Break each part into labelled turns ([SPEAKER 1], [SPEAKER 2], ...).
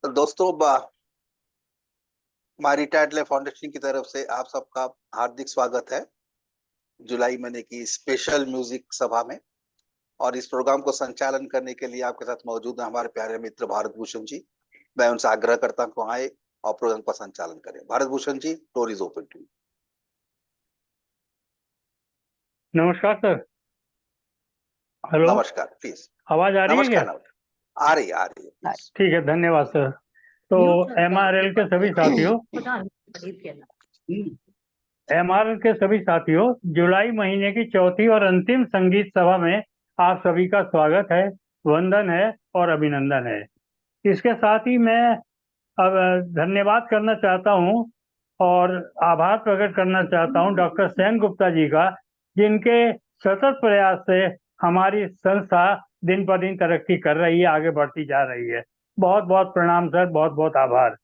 [SPEAKER 1] तो दोस्तों, हमारी टैडले फाउंडेशन की तरफ से आप सबका हार्दिक स्वागत है जुलाई महीने की स्पेशल म्यूजिक सभा में। और इस प्रोग्राम को संचालन करने के लिए आपके साथ मौजूद है हमारे प्यारे मित्र भारत भूषण जी। मैं उनसे आग्रह करता हूँ आए और प्रोग्राम का संचालन करें। Bharat Bhushan ji, door is open to you.
[SPEAKER 2] नमस्कार सर। हेलो,
[SPEAKER 1] नमस्कार, प्लीज।
[SPEAKER 2] आवाज आ रही है क्या?
[SPEAKER 1] नमस्कार, नमस्कार। आ रही है प्लीज।
[SPEAKER 2] ठीक है, धन्यवाद सर। तो एमआरएल के सभी साथियों, जुलाई महीने की चौथी और अंतिम संगीत सभा में आप सभी का स्वागत है, वंदन है और अभिनंदन है। इसके साथ ही मैं अब धन्यवाद करना चाहता हूं और आभार प्रकट करना चाहता हूं डॉक्टर सेन गुप्ता जी का, जिनके सतत प्रयास से हमारी संस्था दिन पर दिन तरक्की कर रही है, आगे बढ़ती जा रही है। बहुत बहुत प्रणाम सर, बहुत बहुत आभार।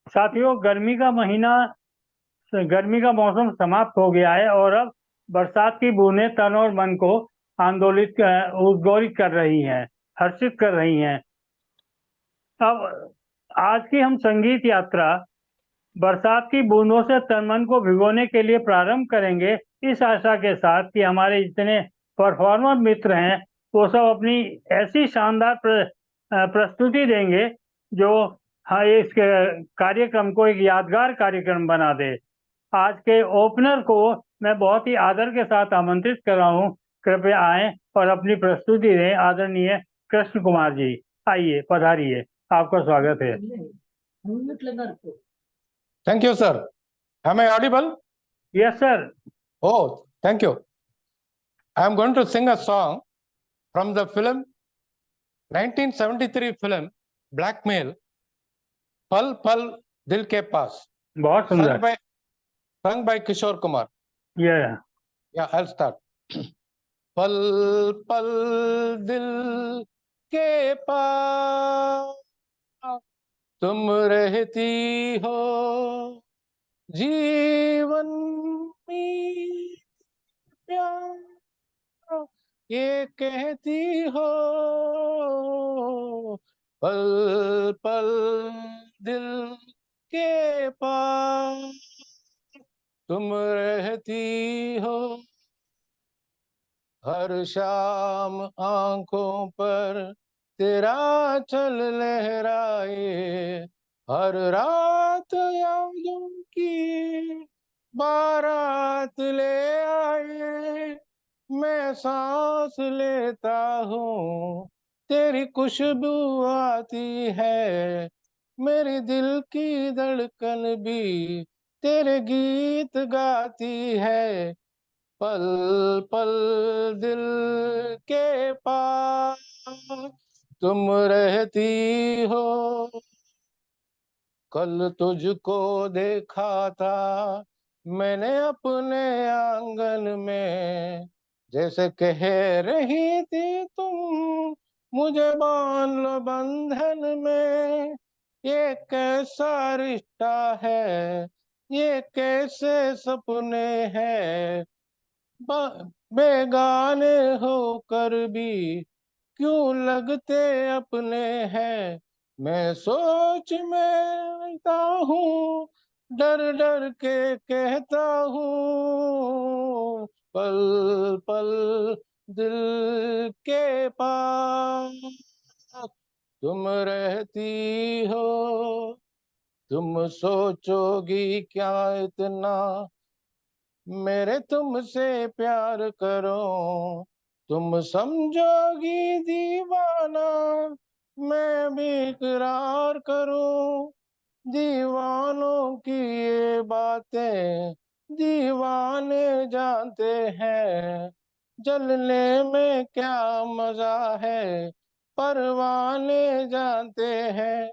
[SPEAKER 2] साथियों, गर्मी का मौसम समाप्त हो गया है और अब बरसात की बूंदें तन और मन को उद्गोलित कर रही हैं, हर्षित कर रही हैं। अब आज की हम संगीत यात्रा बरसात की बूंदों से तन मन को भिगोने के लिए प्रारंभ करेंगे, इस आशा के साथ कि हमारे जितने परफॉर्मर मित्र हैं वो सब अपनी ऐसी शानदार प्रस्तुति देंगे जो इस कार्यक्रम को एक यादगार कार्यक्रम बना दे। आज के ओपनर को मैं बहुत ही आदर के साथ आमंत्रित कर रहा हूँ, कृपया आएं और अपनी प्रस्तुति दें। आदरणीय कृष्ण कुमार जी, आइए, पधारिए, आपका स्वागत है।
[SPEAKER 3] Thank you, sir. Am I audible?
[SPEAKER 2] Yes, sir.
[SPEAKER 3] Oh, thank you. I am going to sing a song from the film 1973 film Blackmail, Pal Pal Dil Ke Paas.
[SPEAKER 2] बहुत सुंदर।
[SPEAKER 3] Sung by Kishore Kumar.
[SPEAKER 2] Yeah.
[SPEAKER 3] Yeah, I'll start. Pal Pal Dil Ke Paas तुम रहती हो जीवन में प्यार, ये कहती हो पल पल दिल के पास तुम रहती हो। हर शाम आंखों पर तेरा चल लहराए, हर रात यादों की बारात ले आए। मैं सांस लेता हूँ तेरी खुशबू आती है, मेरे दिल की धड़कन भी तेरे गीत गाती है। पल पल दिल के पास तुम रहती हो। कल तुझको देखा था मैंने अपने आंगन में, जैसे कह रही थी तुम मुझे बांध लो बंधन में। ये कैसा रिश्ता है, ये कैसे सपने हैं, बेगाने होकर भी क्यों लगते अपने हैं। मैं सोच में रहता हूँ, डर डर के कहता हूँ पल पल दिल के पास तुम रहती हो। तुम सोचोगी क्या इतना मेरे तुमसे प्यार करो, तुम समझोगी दीवाना मैं भी इकरार करूं। दीवानों की ये बातें दीवाने जानते हैं, जलने में क्या मजा है परवाने जानते हैं।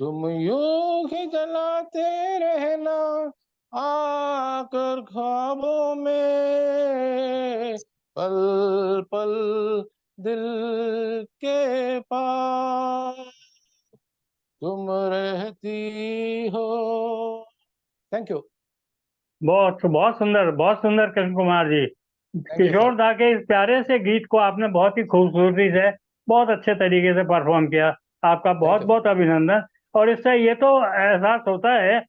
[SPEAKER 3] तुम यूं ही जलाते रहना आकर ख्वाबों में, पल पल दिल के पास तुम रहती हो। Thank you.
[SPEAKER 2] बहुत बहुत सुंदर कृष्ण कुमार जी। किशोर दा के इस प्यारे से गीत को आपने बहुत ही खूबसूरती से, बहुत अच्छे तरीके से परफॉर्म किया। आपका बहुत
[SPEAKER 3] you.
[SPEAKER 2] बहुत अभिनंदन। और इससे ये तो एहसास होता है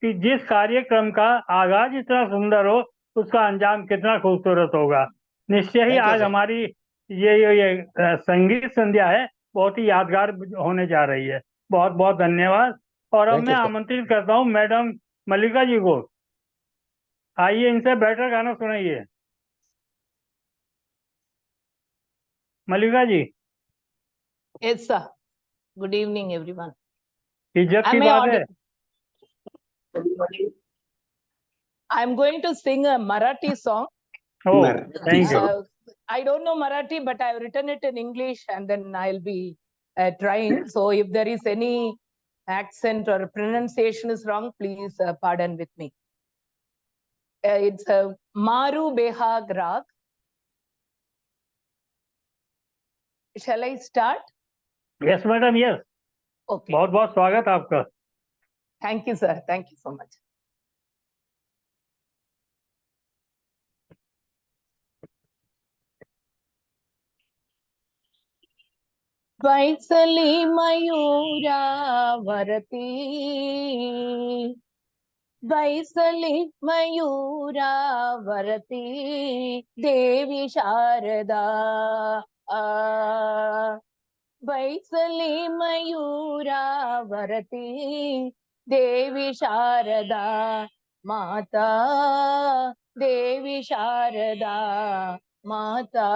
[SPEAKER 2] कि जिस कार्यक्रम का आगाज इतना सुंदर हो उसका अंजाम कितना खूबसूरत होगा। निश्चय ही
[SPEAKER 3] Thank you,
[SPEAKER 2] आज
[SPEAKER 3] sir.
[SPEAKER 2] हमारी ये संगीत संध्या है, बहुत ही यादगार होने जा रही है। बहुत बहुत धन्यवाद। और अब
[SPEAKER 3] Thank
[SPEAKER 2] मैं
[SPEAKER 3] you, sir.
[SPEAKER 2] आमंत्रित करता हूँ मैडम मल्लिका जी को, आइए इनसे बैठकर गाना सुनाइए। मल्लिका जी,
[SPEAKER 4] Yes, sir. Good evening, everyone.
[SPEAKER 2] इज्जत की
[SPEAKER 4] Am I
[SPEAKER 2] बात है।
[SPEAKER 4] audible? I'm going to sing a Marathi song.
[SPEAKER 2] Oh,
[SPEAKER 1] Marathi
[SPEAKER 2] thank you.
[SPEAKER 1] song.
[SPEAKER 4] I don't know Marathi, but I've written it in English, and then I'll be trying. So if there is any accent or pronunciation is wrong, please pardon with me. It's a Maru Behag Rag. Shall I start?
[SPEAKER 2] Yes madam, yes.
[SPEAKER 4] Okay.
[SPEAKER 2] बहुत बहुत स्वागत आपका।
[SPEAKER 4] Thank you, sir. Thank you so much. वैसली मयूरावरती, वैसली मयूरावरती, देवी शारदा। वैसली मयूरावरती, देवी शारदा माता, देवी शारदा माता।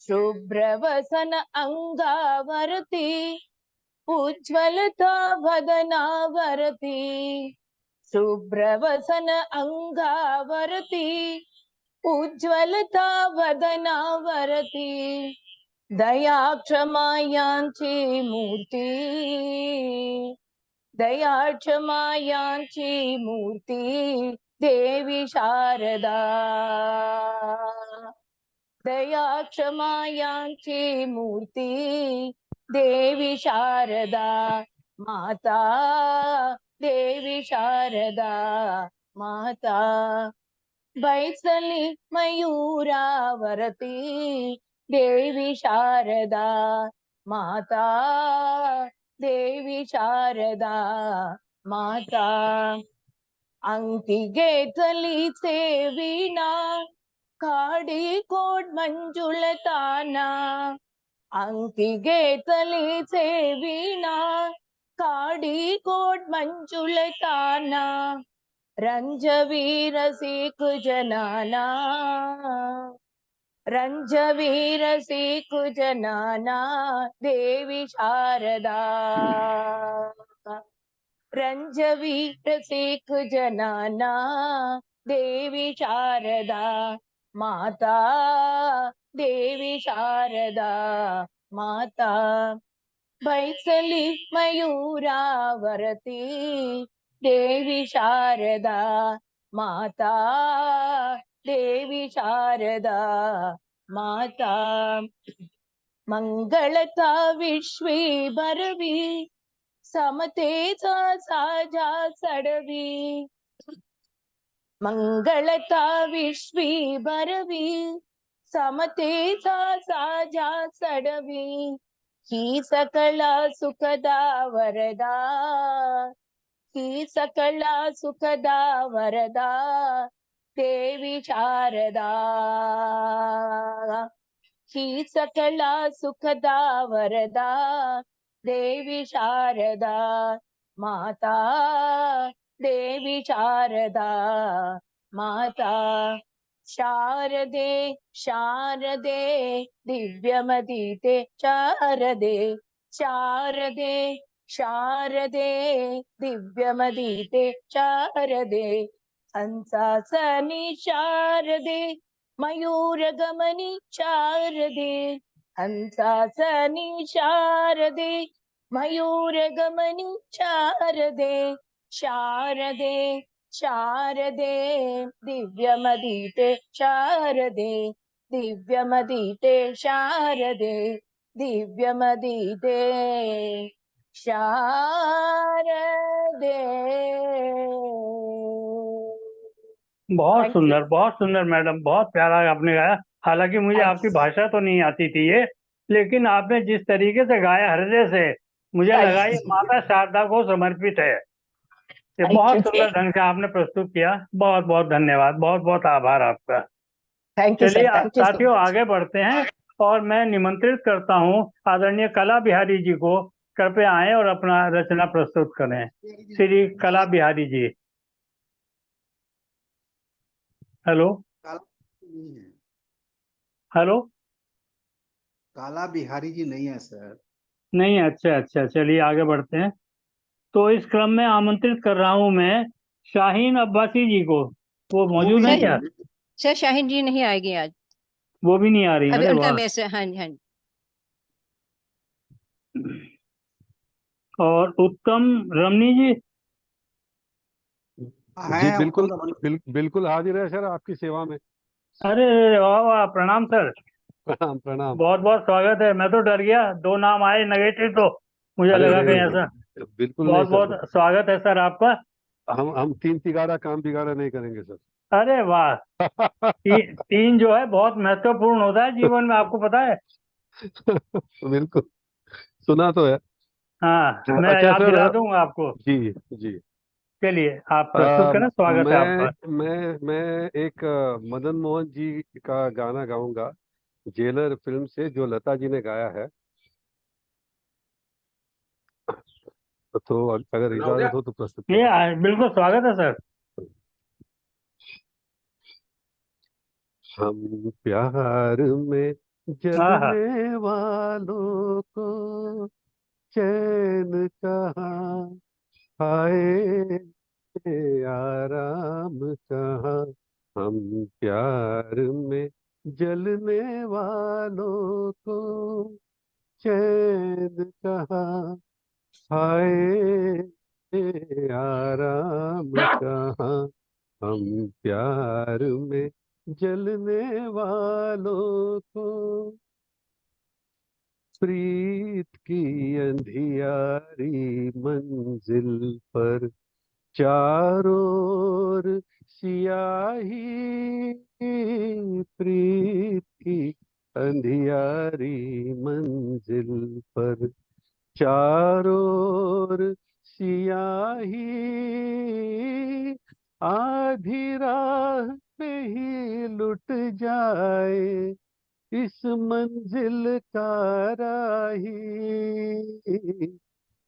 [SPEAKER 4] शुभ्रवसन अंगावरती, उज्ज्वलता वदनावरती। शुभ्रवसन अंगावरती, उज्ज्वलता वदनावरती। दया क्षमायांची मूर्ती, दया क्षमायांची मूर्ती, देवी शारदा। दया क्षमायांची मूर्ती, देवी शारदा माता, देवी शारदा माता। वैसली मयूरावरती, देवी शारदा माता, देवी शारदा माता। अंकी घेतलीचे वीणा, काडी कोड मंजुळताना। अंकी घेतलीचे वीणा, काडी कोड मंजुळताना। रंजवीर सीख जनाना, रंजवीर सीख जनाना, देवी शारदा। रंजवीर सीख जनाना, देवी शारदा माता, देवी शारदा माता। वैसली मयूरावरती, देवी शारदा माता, देवी शारदा माता। मंगलता विश्वी भरवी, समतेचा साजा चढवी। मंगलता विश्वी भरवी, समतेचा साजा चढवी। ही सकला सुखदा वरदा, ही सकला सुखदा वरदा, देवी शारदा। ही सकला सुखदा वरदा, देवी शारदा माता, देवी शारदा माता। शारदे शारदे दिव्यमदिते शारदे, शारदे शारदे दिव्यमदिते शारदे। हंसासनी शारदे, मयूरगमनी शारदे। हंसासनी शारदे, मयूरगमनी शारदे। शारदे शारदे दिव्यमदिते शारदे, दिव्यमदिते शारदे, दिव्यमदिते शारदे।
[SPEAKER 2] बहुत
[SPEAKER 4] Thank you.
[SPEAKER 2] सुंदर, बहुत सुंदर मैडम, बहुत प्यारा आपने गाया। हालांकि मुझे
[SPEAKER 4] Thanks.
[SPEAKER 2] आपकी भाषा तो नहीं आती थी ये, लेकिन आपने जिस तरीके से गाया हृदय से, मुझे लगा ये माता शारदा को समर्पित है। ये बहुत सुंदर ढंग से आपने प्रस्तुत किया। बहुत बहुत धन्यवाद, बहुत बहुत आभार आपका।
[SPEAKER 4] थैंक यू
[SPEAKER 2] चलिए
[SPEAKER 4] सर, थैंक यू सो
[SPEAKER 2] साथियों
[SPEAKER 4] मच।
[SPEAKER 2] आगे बढ़ते हैं और मैं निमंत्रित करता हूं आदरणीय कला बिहारी जी को, कृपया आए और अपना रचना प्रस्तुत करें। श्री कला बिहारी जी। हेलो
[SPEAKER 1] नहीं है,
[SPEAKER 2] हेलो।
[SPEAKER 1] काला बिहारी जी नहीं है सर।
[SPEAKER 2] नहीं, अच्छा अच्छा, चलिए आगे बढ़ते हैं। तो इस क्रम में आमंत्रित कर रहा हूं मैं शाहीन अब्बासी जी को। वो मौजूद
[SPEAKER 1] भी
[SPEAKER 2] हैं
[SPEAKER 5] सर
[SPEAKER 2] क्या?
[SPEAKER 5] सर शाहीन जी नहीं आएगी आज,
[SPEAKER 2] वो भी नहीं आ रही?
[SPEAKER 5] अभी
[SPEAKER 2] अरे
[SPEAKER 5] उनका
[SPEAKER 2] वाह।
[SPEAKER 5] मैसेज। हाँ जी, हाँ जी।
[SPEAKER 2] और उत्तम रमनी जी।
[SPEAKER 6] जी बिल्कुल, बिल्कुल हाजिर है सर, आपकी सेवा में।
[SPEAKER 2] अरे वाह वाह, प्रणाम सर।
[SPEAKER 6] प्रणाम प्रणाम।
[SPEAKER 2] बहुत बहुत स्वागत है। मैं तो डर गया, दो नाम आए नेगेटिव, तो मुझे
[SPEAKER 6] अरे
[SPEAKER 2] लगा
[SPEAKER 6] नहीं
[SPEAKER 2] कहीं ऐसा।
[SPEAKER 6] नहीं, बिल्कुल नहीं
[SPEAKER 2] बहुत
[SPEAKER 6] सर।
[SPEAKER 2] बहुत स्वागत है सर आपका।
[SPEAKER 6] हम तीन तिगाड़ा काम बिगाड़ा नहीं करेंगे सर।
[SPEAKER 2] अरे वाह। तीन जो है बहुत महत्वपूर्ण होता है जीवन में, आपको पता है।
[SPEAKER 6] बिल्कुल, सुना तो है।
[SPEAKER 2] हाँ, मैं
[SPEAKER 6] अच्छा
[SPEAKER 2] याद
[SPEAKER 6] सर,
[SPEAKER 2] दिला दूंगा आपको।
[SPEAKER 6] जी जी।
[SPEAKER 2] चलिए आप प्रस्तुत
[SPEAKER 6] आ,
[SPEAKER 2] करें, स्वागत है आपका।
[SPEAKER 6] मैं एक मदन मोहन जी का गाना गाऊंगा, जेलर फिल्म से, जो लता जी ने गाया है। तो अगर इजाजत हो तो प्रस्तुत
[SPEAKER 2] ये
[SPEAKER 6] करूं।
[SPEAKER 2] बिल्कुल स्वागत है सर।
[SPEAKER 6] हम प्यार में
[SPEAKER 2] हाँ हाँ।
[SPEAKER 6] जलने वालों को चैन कहाँ, हाय आराम कहाँ। हम प्यार में जलने वालों को चैन कहाँ, हाय आराम कहाँ। हम प्यार में जलने वालों को प्रीत की अंधियारी मंजिल पर चारों ओर सियाही। प्रीत की अंधियारी मंजिल पर चारों ओर सियाही। आधी राह पे ही लुट जाए इस मंजिल का राही,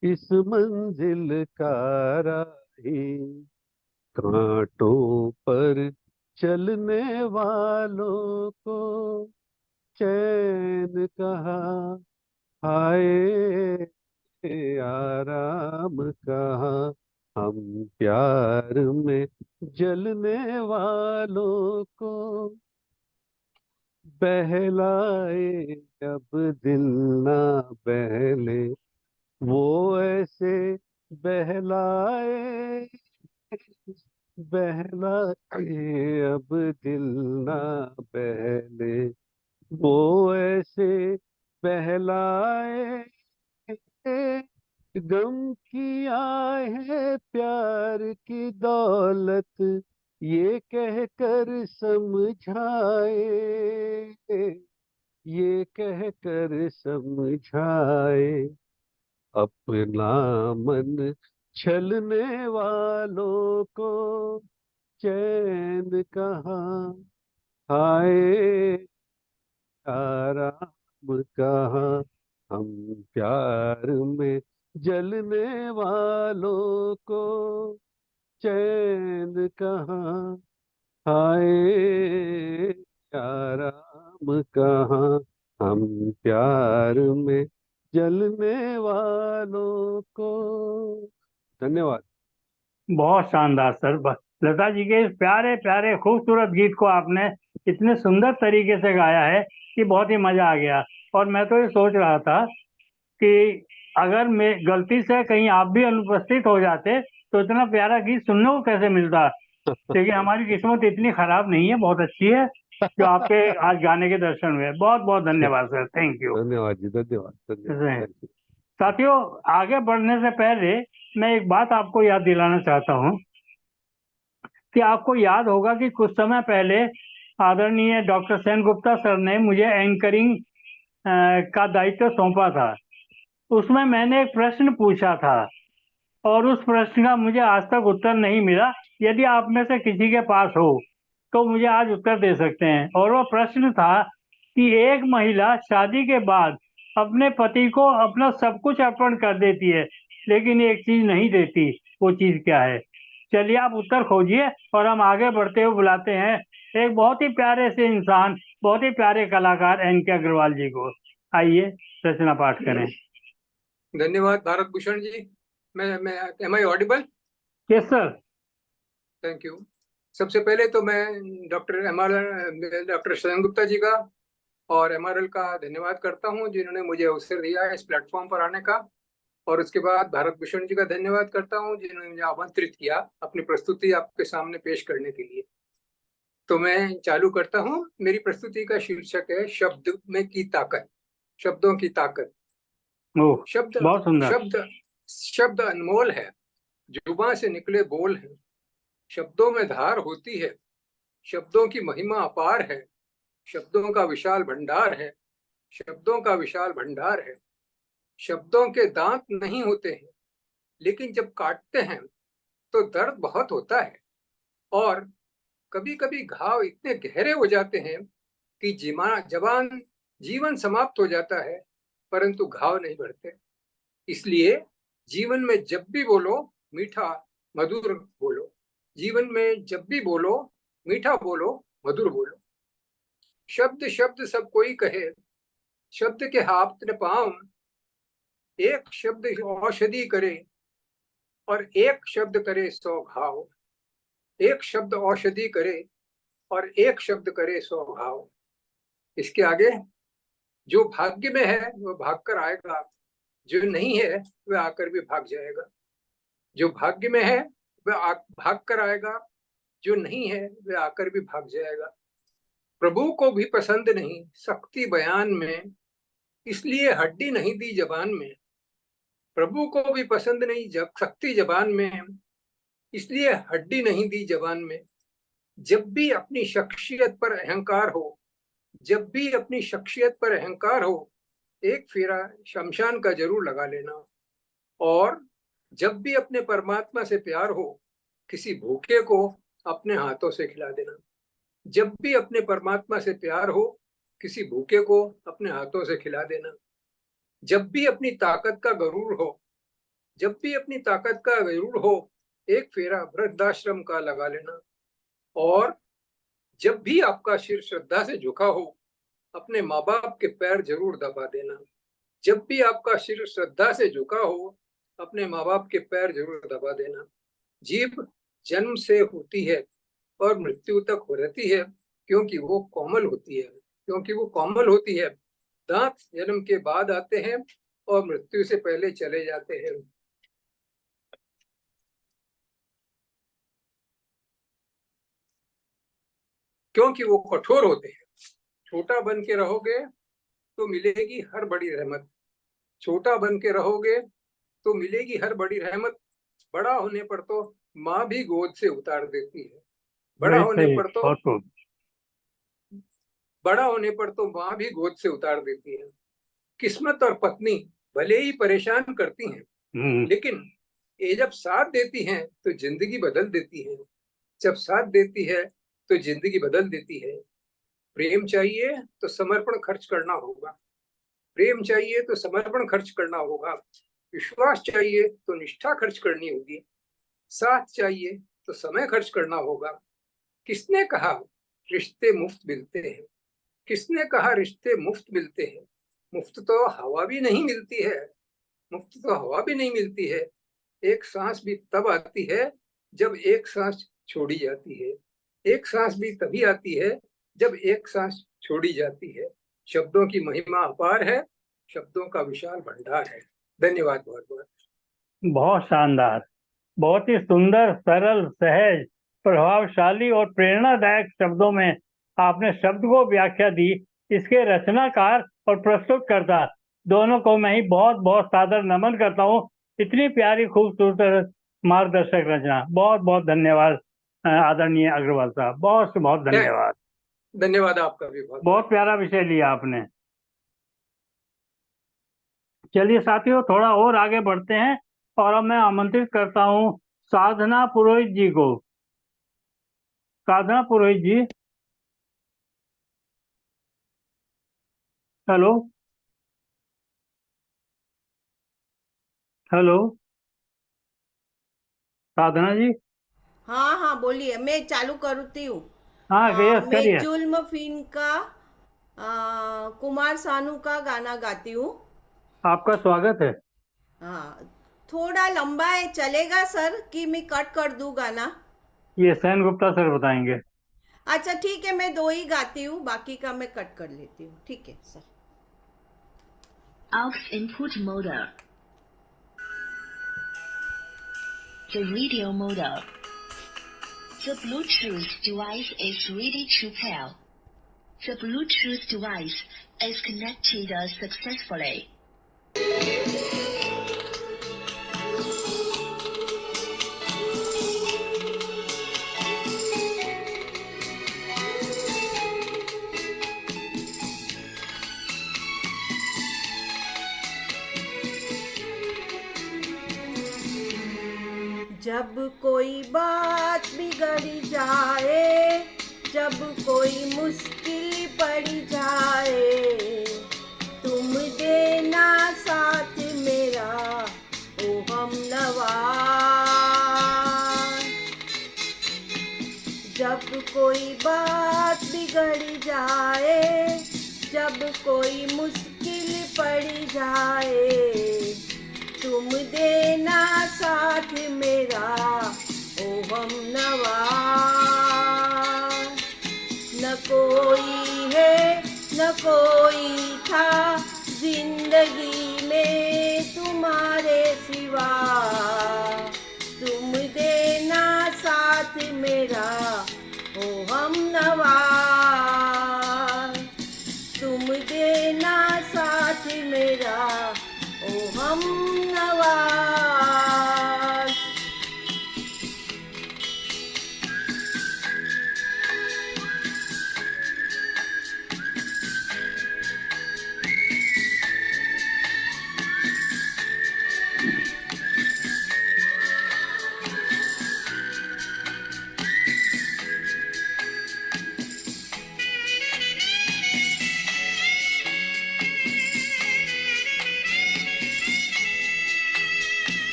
[SPEAKER 6] इस मंजिल का राही। कांटों पर चलने वालों को चैन कहाँ, हाय आराम कहाँ। हम प्यार में जलने वालों को बहलाए अब दिल ना बहले, वो ऐसे बहलाए, बहलाए अब दिल ना बहले, वो ऐसे बहलाए। गम की आहें प्यार की दौलत ये कह कर समझाए, ये कह कर समझाए। अपना मन छलने वालों को चैन कहाँ, हाय आराम कहाँ। हम प्यार में जलने वालों को चैन कहाँ, हाय आराम कहाँ। हम प्यार में जलने वालों को। धन्यवाद।
[SPEAKER 2] बहुत शानदार सर। लता जी के इस प्यारे प्यारे खूबसूरत गीत को आपने इतने सुंदर तरीके से गाया है कि बहुत ही मजा आ गया। और मैं तो ये सोच रहा था कि अगर मैं गलती से कहीं आप भी अनुपस्थित हो जाते तो इतना प्यारा गीत सुनने को कैसे मिलता। लेकिन हमारी किस्मत इतनी खराब नहीं है, बहुत अच्छी है जो आपके आज गाने के दर्शन हुए। बहुत बहुत धन्यवाद सर, थैंक यू।
[SPEAKER 6] धन्यवाद जी, धन्यवाद धन्यवाद, थैंक यू।
[SPEAKER 2] साथियों आगे बढ़ने से पहले मैं एक बात आपको याद दिलाना चाहता हूँ कि आपको याद होगा कि कुछ समय पहले आदरणीय डॉक्टर सेन गुप्ता सर ने मुझे एंकरिंग का दायित्व सौंपा था। उसमें मैंने एक प्रश्न पूछा था और उस प्रश्न का मुझे आज तक उत्तर नहीं मिला। यदि आप में से किसी के पास हो तो मुझे आज उत्तर दे सकते हैं। और वो प्रश्न था कि एक महिला शादी के बाद अपने पति को अपना सब कुछ अर्पण कर देती है, लेकिन एक चीज नहीं देती। वो चीज क्या है? चलिए आप उत्तर खोजिए और हम आगे बढ़ते हुए बुलाते हैं एक बहुत ही प्यारे से इंसान, बहुत ही प्यारे कलाकार एन.के. अग्रवाल जी को। आइए रचना पाठ करें।
[SPEAKER 7] धन्यवाद भारत भूषण जी। मैं am I audible?
[SPEAKER 2] Yes sir.
[SPEAKER 7] Thank you. सबसे पहले तो मैं डॉक्टर स्वयं गुप्ता जी का और MRL का धन्यवाद करता हूं जिन्होंने मुझे अवसर दिया है इस प्लेटफॉर्म पर आने का। और उसके बाद भारत भूषण जी का धन्यवाद करता हूं जिन्होंने मुझे आमंत्रित किया अपनी प्रस्तुति आपके सामने पेश करने के लिए। तो मैं चालू करता हूं। मेरी प्रस्तुति का शीर्षक है शब्द में की ताकत, शब्दों की ताकत।
[SPEAKER 2] ओह,
[SPEAKER 7] शब्द
[SPEAKER 2] बहुत सुंदर।
[SPEAKER 7] शब्द शब्द अनमोल है, जुबान से निकले बोल है, शब्दों में धार होती है, शब्दों की महिमा अपार है, शब्दों का विशाल भंडार है, शब्दों का विशाल भंडार है। शब्दों के दांत नहीं होते हैं, लेकिन जब काटते हैं तो दर्द बहुत होता है और कभी कभी घाव इतने गहरे हो जाते हैं कि जबान जीवन समाप्त हो जाता है, परंतु घाव नहीं भरते। इसलिए जीवन में जब भी बोलो मीठा मधुर बोलो, जीवन में जब भी बोलो मीठा बोलो, मधुर बोलो। शब्द शब्द सब कोई कहे, शब्द के हाथ ने पाँव, एक शब्द औषधि करे और एक शब्द करे 100 घाव। एक शब्द औषधि करे और एक शब्द करे 100 घाव। इसके आगे, जो भाग्य में है वह भाग कर आएगा, जो नहीं है वह आकर भी भाग जाएगा। जो भाग्य में है वह भाग कर आएगा, जो नहीं है वह आकर भी भाग जाएगा। प्रभु को भी पसंद नहीं सख्ती बयान में, इसलिए हड्डी नहीं दी जबान में। प्रभु को भी पसंद नहीं सख्ती जबान में, इसलिए हड्डी नहीं दी जबान में। जब भी अपनी शख्सियत पर अहंकार हो, जब भी अपनी शख्सियत पर अहंकार हो, एक फेरा शमशान का जरूर लगा लेना। और जब भी अपने परमात्मा से प्यार हो, किसी भूखे को अपने हाथों से खिला देना। जब भी अपने परमात्मा से प्यार हो, किसी भूखे को अपने हाथों से खिला देना। जब भी अपनी ताकत का गरूर हो, जब भी अपनी ताकत का गरूर हो, एक फेरा वृद्धाश्रम का लगा लेना। और जब भी आपका सिर श्रद्धा से झुका हो, अपने माँ बाप के पैर जरूर दबा देना। जब भी आपका सिर श्रद्धा से झुका हो, अपने माँ बाप के पैर जरूर दबा देना। जीभ जन्म से होती है और मृत्यु तक हो रहती है, क्योंकि वो कोमल होती है, क्योंकि वो कोमल होती है। दांत जन्म के बाद आते हैं और मृत्यु से पहले चले जाते हैं, क्योंकि वो कठोर होते हैं। छोटा बन के रहोगे तो मिलेगी हर बड़ी रहमत, छोटा बन के रहोगे तो मिलेगी हर बड़ी रहमत। बड़ा होने पर तो माँ भी गोद से उतार देती है, बड़ा होने पर तो बड़ा होने पर तो माँ भी गोद से उतार देती है। किस्मत और पत्नी भले ही परेशान करती हैं, लेकिन ये जब साथ देती हैं तो जिंदगी बदल देती है। जब साथ देती है तो जिंदगी बदल देती है। प्रेम चाहिए तो समर्पण खर्च करना होगा, प्रेम चाहिए तो समर्पण खर्च करना होगा। विश्वास चाहिए तो निष्ठा खर्च करनी होगी, साथ चाहिए तो समय खर्च करना होगा। किसने कहा रिश्ते मुफ्त मिलते हैं? किसने कहा रिश्ते मुफ्त मिलते हैं? मुफ्त तो हवा भी नहीं मिलती है, मुफ्त तो हवा भी नहीं मिलती है। एक सांस भी तब आती है जब एक सांस छोड़ी जाती है, एक सांस भी तभी आती है जब एक सांस छोड़ी जाती है। शब्दों की महिमा अपार है, शब्दों का विशाल भंडार है। धन्यवाद बहुत बहुत।
[SPEAKER 2] बहुत शानदार, बहुत ही सुंदर, सरल, सहज, प्रभावशाली और प्रेरणादायक शब्दों में आपने शब्द को व्याख्या दी। इसके रचनाकार और प्रस्तुतकर्ता दोनों को मैं ही बहुत बहुत सादर नमन करता हूँ। इतनी प्यारी खूबसूरत मार्गदर्शक रचना, बहुत बहुत धन्यवाद आदरणीय अग्रवाल साहब, बहुत बहुत धन्यवाद।
[SPEAKER 7] धन्यवाद आपका भी बहुत।
[SPEAKER 2] बहुत प्यारा विषय लिया आपने। चलिए साथियों, थोड़ा और आगे बढ़ते हैं और अब मैं आमंत्रित करता हूँ साधना पुरोहित जी को। साधना पुरोहित जी, हेलो हेलो, साधना जी।
[SPEAKER 8] हाँ हाँ बोलिए, मैं चालू करती हूँ।
[SPEAKER 2] हाँ यस
[SPEAKER 8] मैं
[SPEAKER 2] करिए।
[SPEAKER 8] जुल्म फिल्म का कुमार सानू का गाना गाती हूँ।
[SPEAKER 2] आपका स्वागत है।
[SPEAKER 8] हाँ, थोड़ा लंबा है, चलेगा सर कि मैं कट कर दूँ गाना?
[SPEAKER 2] ये सेन गुप्ता सर बताएंगे।
[SPEAKER 8] अच्छा ठीक है, मैं 2 ही गाती हूँ, बाकी का मैं कट कर लेती हूँ। ठीक है sir.
[SPEAKER 9] AUX input model. The radio model. The Bluetooth device is ready to pair. The Bluetooth device is connected successfully.
[SPEAKER 8] जब कोई बात बिगड़ जाए, जब कोई मुश्किल पड़ जाए, तुम देना साथ मेरा ओ हमनवा। जब कोई बात बिगड़ जाए, जब कोई मुश्किल पड़ जाए, तुम देना साथ मेरा ओ हमनवा। न कोई है न कोई था जिंदगी में तुम्हारे सिवा, तुम देना साथ मेरा ओ हमनवा। तुम देना साथ मेरा ओ हमनवा।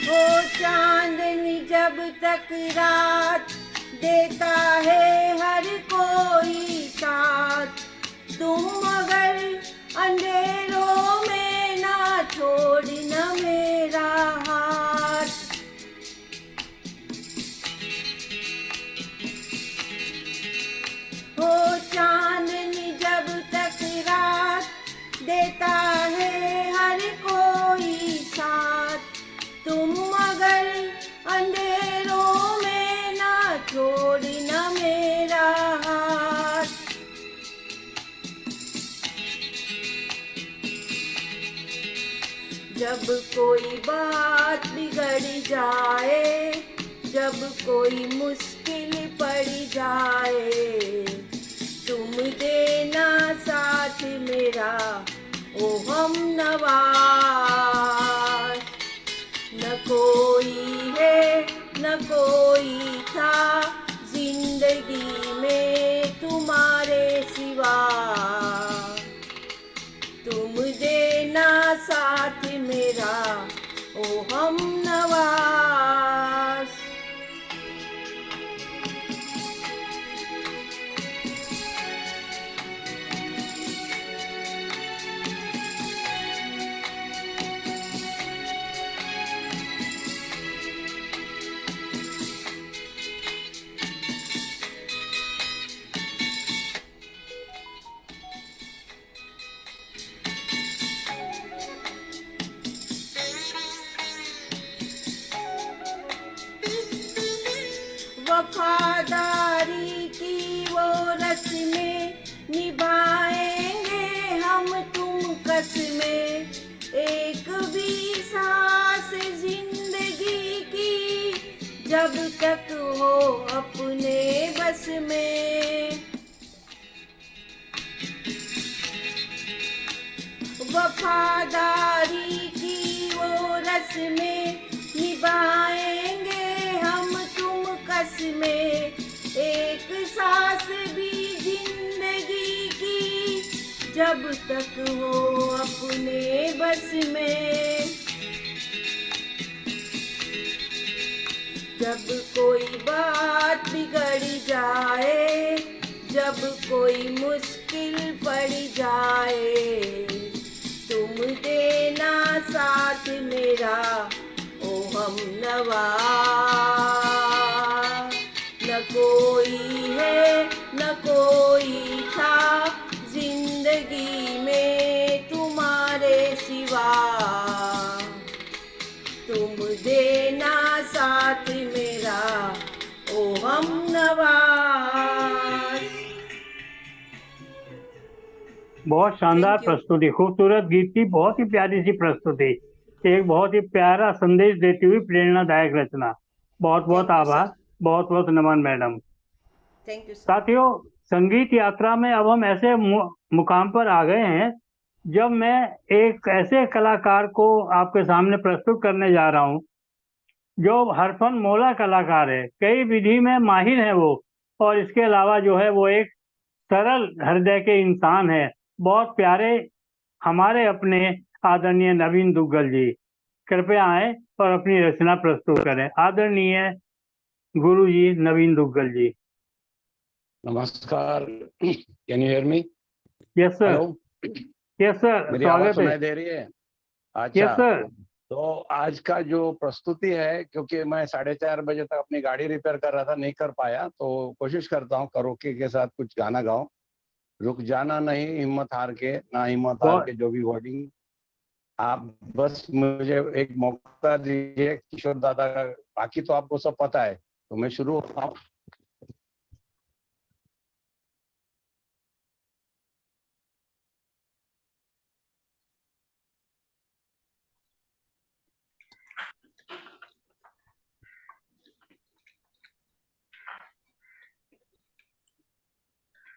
[SPEAKER 8] वो चांदनी जब तक रात देता है हर कोई साथ, तुम मगर अंधेरों में ना छोड़ना मेरा हाथ। वो चांदनी जब तक रात देता है हर कोई साथ, तुम मगर अंधेरों में ना छोड़ना मेरा हाथ। जब कोई बात बिगड़ जाए, जब कोई मुश्किल पड़ जाए, तुम देना साथ मेरा ओ हमनवा। न कोई है न कोई था जिंदगी में तुम्हारे सिवा, तुम देना साथ मेरा ओ हमनवा। वफादारी की वो रस्में निभाएंगे हम तुम कसमें, एक भी सांस जिंदगी की जब तक हो अपने बस में। वफादारी की जब तक हो अपने बस में। जब कोई बात बिगड़ जाए, जब कोई मुश्किल पड़ जाए, तुम देना साथ मेरा ओ हमनवा। न कोई है न कोई था जिंदगी में तुम्हारे सिवा, तुम देना साथ मेरा ओ हमनवा।
[SPEAKER 2] बहुत शानदार
[SPEAKER 8] Thank you.
[SPEAKER 2] प्रस्तुति, खूबसूरत गीत की बहुत ही प्यारी सी प्रस्तुति, एक बहुत ही प्यारा संदेश देती हुई प्रेरणादायक रचना। बहुत बहुत
[SPEAKER 8] Thank you,
[SPEAKER 2] आभार,
[SPEAKER 8] sir.
[SPEAKER 2] बहुत बहुत नमन मैडम।
[SPEAKER 8] Thank you sir.
[SPEAKER 2] साथियों, संगीत यात्रा में अब हम ऐसे मुकाम पर आ गए हैं जब मैं एक ऐसे कलाकार को आपके सामने प्रस्तुत करने जा रहा हूं जो हरफन मौला कलाकार है, कई विधि में माहिर है वो, और इसके अलावा जो है वो एक सरल हृदय के इंसान है। बहुत प्यारे हमारे अपने आदरणीय नवीन दुग्गल जी, कृपया आए और अपनी रचना प्रस्तुत करें। आदरणीय गुरु जी नवीन दुग्गल जी।
[SPEAKER 10] नमस्कार, can you hear me?
[SPEAKER 2] Yes sir.
[SPEAKER 10] Hello,
[SPEAKER 2] yes sir,
[SPEAKER 10] मेरी आवाज
[SPEAKER 2] स्वागत है।
[SPEAKER 10] सुनाई दे रही है?
[SPEAKER 2] यस
[SPEAKER 10] अच्छा,
[SPEAKER 2] सर।
[SPEAKER 10] तो आज का जो प्रस्तुति है, क्योंकि मैं 4:30 बजे तक अपनी गाड़ी रिपेयर कर रहा था, नहीं कर पाया, तो कोशिश करता हूँ करोके के साथ कुछ गाना गाऊं। रुक जाना नहीं हिम्मत हार के, ना हिम्मत हार के, जो भी वर्डिंग, आप बस मुझे एक मौका दीजिए किशोर दादा का। बाकी तो आपको सब पता है, तो मैं शुरू होता हूँ।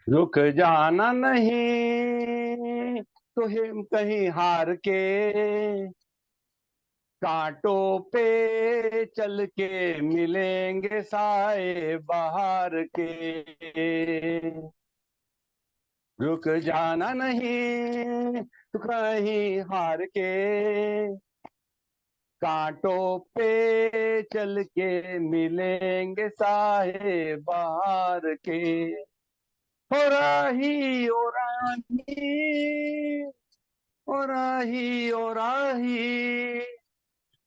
[SPEAKER 10] रुक जाना नहीं तो हम कहीं हार के, कांटों पे चल के मिलेंगे साए बाहर के। रुक जाना नहीं तो कहीं हार के, कांटों पे चल के मिलेंगे साए बाहर के। हो राही ओ राही ओ राही ओ राही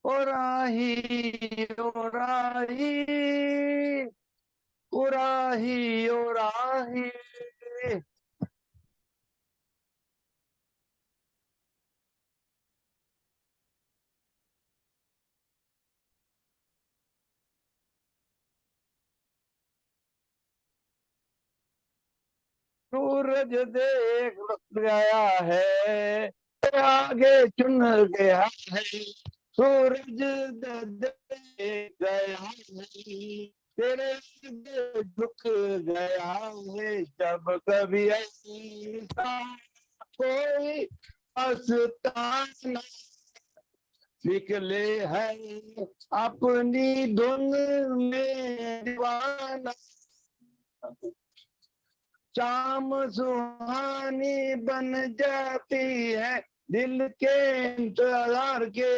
[SPEAKER 10] ओ राही ओ राही ओ राही ओ राही। सूरज देख गया है, आगे चुन गया है। सूरज देख गया है, तेरे आगे झुक गया है। जब कभी ऐसा कोई आस्ताना निकले है, अपनी धुन में दीवाना। शाम सुहानी बन जाती है दिल के इंतजार के।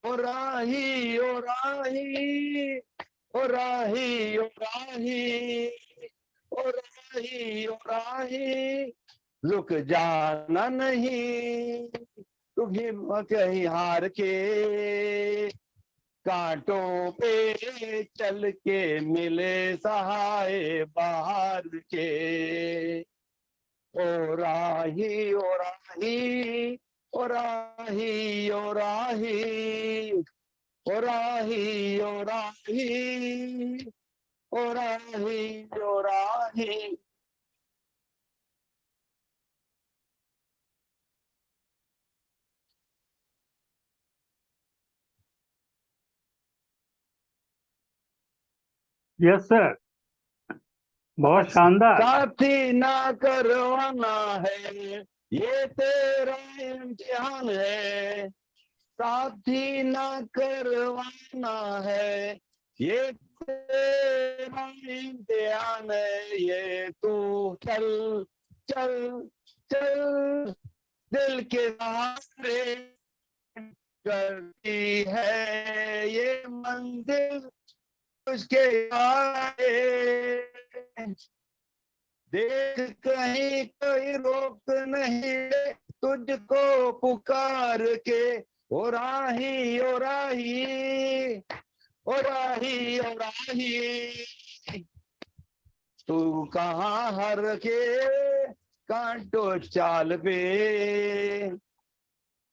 [SPEAKER 10] ओ राही ओ राही ओ राही ओ राही ओ राही ओ राही। रुक जाना नहीं तुझे कहीं हार के, कांटों पे चल के मिले सहाय बाहर के। ओ राही ओ राही ओ राही ओ राही ओ राही ओ राही ओ राही ओ राही।
[SPEAKER 2] यस सर, बहुत शानदार।
[SPEAKER 10] साथी ना करवाना है ये तेरा इम्तिहान है, साथी ना करवाना है ये तेरा इम्तिहान है। ये तू चल चल चल दिल के सहारे करती है ये मंजिल उसके आए, देख कहीं कोई रोक नहीं ले तुझको पुकार के, ओ राही ओ राही ओ राही ओ राही, तू कहाँ हर के कांटो चाल पे,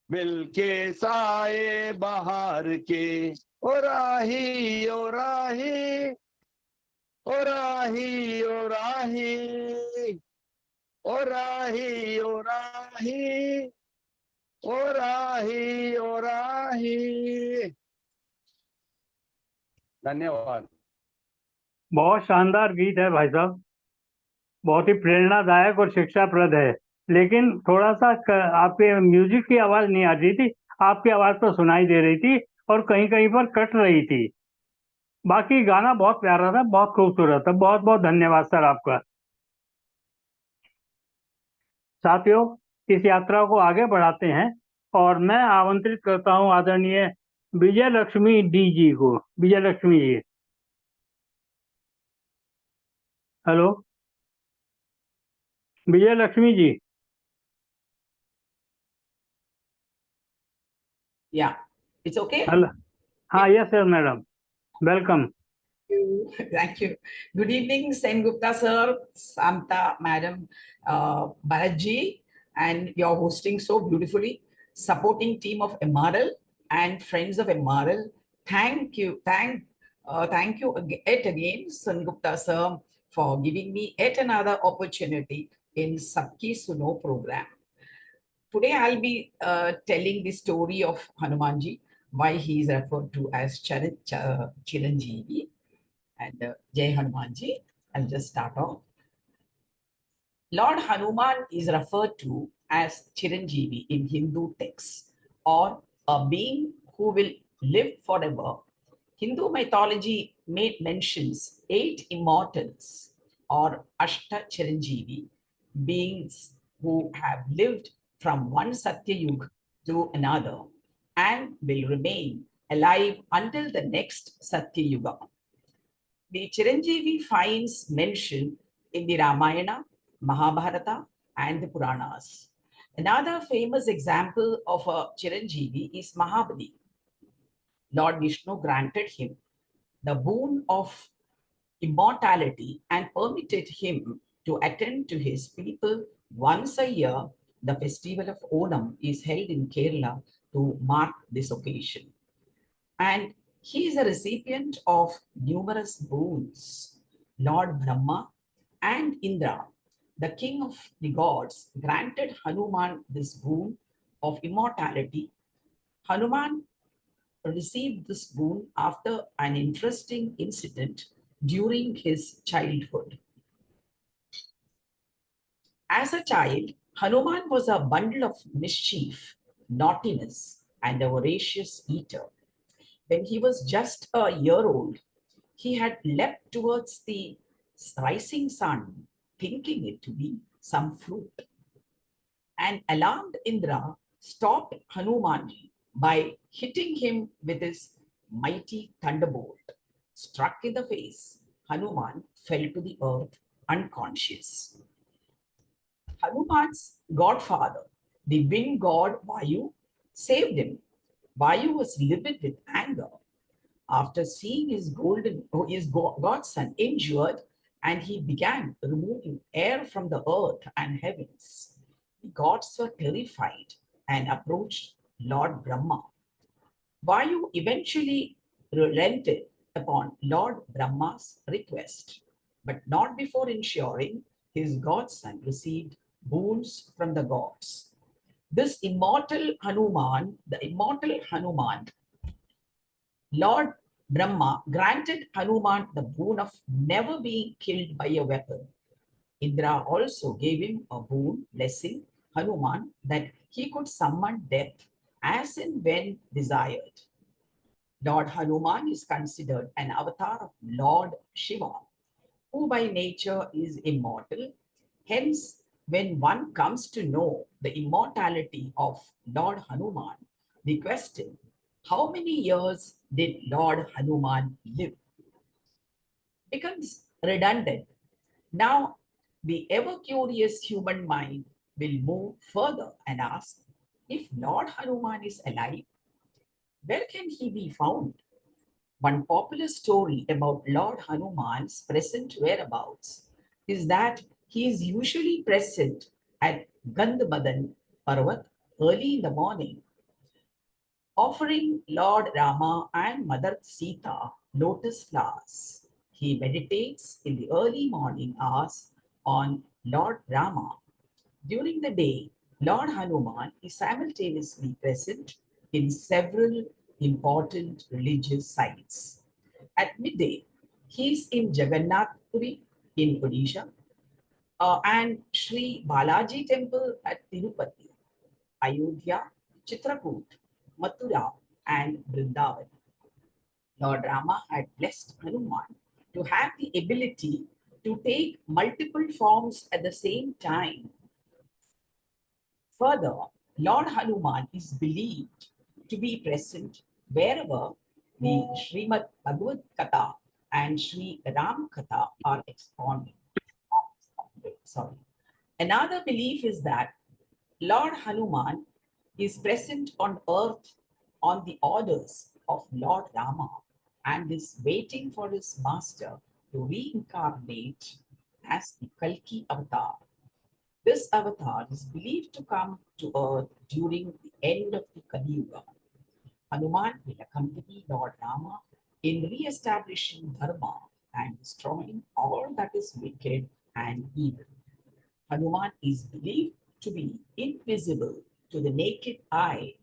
[SPEAKER 10] बिल के साए बहार के, ओ राही ओ राही ओ राही ओ राही ओ राही ओ राही ओ राही ओ राही। धन्यवाद।
[SPEAKER 2] बहुत शानदार गीत है भाई साहब, बहुत ही प्रेरणादायक और शिक्षाप्रद है। लेकिन थोड़ा सा आपके म्यूजिक की आवाज नहीं आ रही थी, आपकी आवाज तो सुनाई दे रही थी और कहीं कहीं पर कट रही थी। बाकी गाना बहुत प्यारा था, बहुत खूबसूरत था। बहुत बहुत धन्यवाद सर आपका। साथियों, इस यात्रा को आगे बढ़ाते हैं और मैं आमंत्रित करता हूं आदरणीय विजय लक्ष्मी डी जी को। Vijay Lakshmi ji, hello Vijay Lakshmi ji.
[SPEAKER 11] Yeah, it's okay.
[SPEAKER 2] Hello, हाँ yes sir madam, welcome.
[SPEAKER 11] Thank you. Good evening, Sen Gupta sir, Samta madam, Bharatji, and you're hosting so beautifully. Supporting team of MRL and friends of MRL. Thank you, thank you yet again, Sen Gupta sir, for giving me yet another opportunity in Sabki Suno program. Today I'll be telling the story of Hanumanji, why he is referred to as Chiranjeevi. And Jai Hanumanji. I'll just start off. Lord Hanuman is referred to as Chiranjeevi in Hindu texts, or a being who will live forever. Hindu mythology mentions 8 immortals, or Ashta Chiranjeevi, beings who have lived from one Satya Yuga to another and will remain alive until the next Satya Yuga. The Chiranjeevi finds mention in the Ramayana, Mahabharata, and the Puranas. Another famous example of a Chiranjeevi is Mahabali. Lord Vishnu granted him the boon of immortality and permitted him to attend to his people once a year. The festival of Onam is held in Kerala to mark this occasion. And he is a recipient of numerous boons. Lord Brahma and Indra, the king of the gods, granted Hanuman this boon of immortality. Hanuman received this boon after an interesting incident during his childhood. As a child, Hanuman was a bundle of mischief, naughtiness, and a voracious eater. When he was just a year old, he had leapt towards the rising sun, thinking it to be some fruit. An alarmed Indra stopped Hanuman by hitting him with his mighty thunderbolt. Struck in the face, Hanuman fell to the earth unconscious. Hanuman's godfather, the wind god Vayu, saved him. Vayu was livid with anger after seeing his godson injured, and he began removing air from the earth and heavens. The gods were terrified and approached Lord Brahma. Vayu eventually relented upon Lord Brahma's request, but not before ensuring his godson received boons from the gods. This immortal Hanuman, Lord Brahma granted Hanuman the boon of never being killed by a weapon. Indra also gave him a boon blessing Hanuman that he could summon death as and when desired. Lord Hanuman is considered an avatar of Lord Shiva, who by nature is immortal. Hence, when one comes to know the immortality of Lord Hanuman, the question, how many years did Lord Hanuman live, becomes redundant. Now, the ever curious human mind will move further and ask, if Lord Hanuman is alive, where can he be found? One popular story about Lord Hanuman's present whereabouts is that he is usually present at Gandhamadan Parvat early in the morning, offering Lord Rama and Mother Sita lotus flowers. He meditates in the early morning hours on Lord Rama. During the day, Lord Hanuman is simultaneously present in several important religious sites. At midday, he is in Jagannath Puri in Odisha and Sri Balaji temple at Tirupati, Ayodhya, Chitrakoot, Mathura and Vrindavan. Lord Rama had blessed Hanuman to have the ability to take multiple forms at the same time. Further, Lord Hanuman is believed to be present wherever the Srimad Bhagavad Katha and Sri Ram Katha are expounded. Sorry. Another belief is that Lord Hanuman is present on earth on the orders of Lord Rama and is waiting for his master to reincarnate as the Kalki avatar. This avatar is believed to come to earth during the end of the Kali Yuga. Hanuman will accompany Lord Rama in re-establishing Dharma and destroying all that is wicked and evil. Hanuman is believed to be invisible to the naked eye.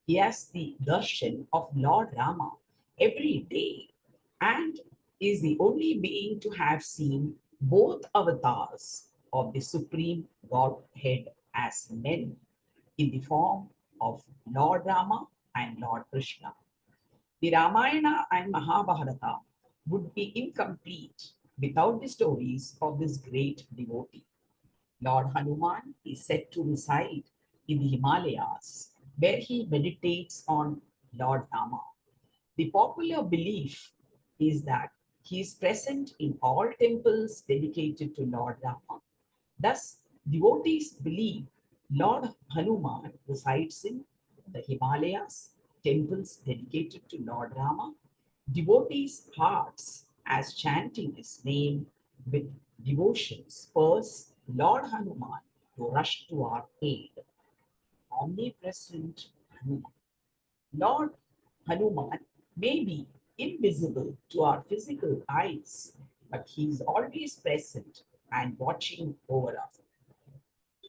[SPEAKER 11] He has the darshan of Lord Rama every day and is the only being to have seen both avatars of the Supreme Godhead as men in the form of Lord Rama and Lord Krishna. The Ramayana and Mahabharata would be incomplete without the stories of this great devotee. Lord Hanuman is said to reside in the Himalayas, where he meditates on Lord Rama. The popular belief is that he is present in all temples dedicated to Lord Rama. Thus, devotees believe Lord Hanuman resides in the Himalayas, temples dedicated to Lord Rama. Devotees' hearts, as chanting his name with devotion, spurs Lord Hanuman to rush to our aid. Omnipresent Hanuman. Lord Hanuman may be invisible to our physical eyes, but he is always present and watching over us,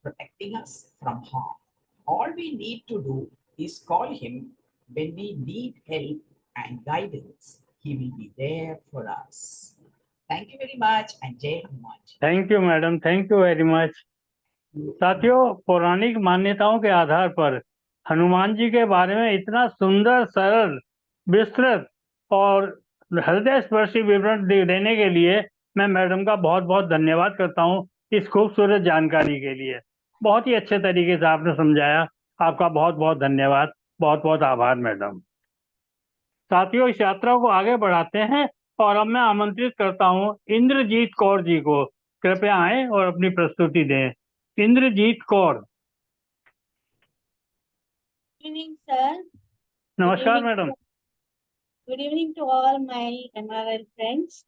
[SPEAKER 11] protecting us from harm. All we need to do is call him when we need help and guidance. He will be there for us. Thank you very much and Jai Hanuman.
[SPEAKER 2] Thank you madam, thank you very much. साथियों, पौराणिक मान्यताओं के आधार पर हनुमान जी के बारे में इतना सुंदर, सरल, विस्तृत और हृदय स्पर्शी विवरण देने के लिए मैं मैडम का बहुत बहुत धन्यवाद करता हूं इस खूबसूरत जानकारी के लिए। बहुत ही अच्छे तरीके से आपने समझाया, आपका बहुत बहुत धन्यवाद, बहुत बहुत आभार मैडम। साथियों, इस यात्रा को आगे बढ़ाते हैं और अब मैं आमंत्रित करता हूं इंद्रजीत कौर जी को, कृपया आए और अपनी प्रस्तुति दें। Inderjeet Kaur.
[SPEAKER 12] Good evening, sir.
[SPEAKER 2] नमस्कार madam.
[SPEAKER 12] Good evening to all my MRL friends.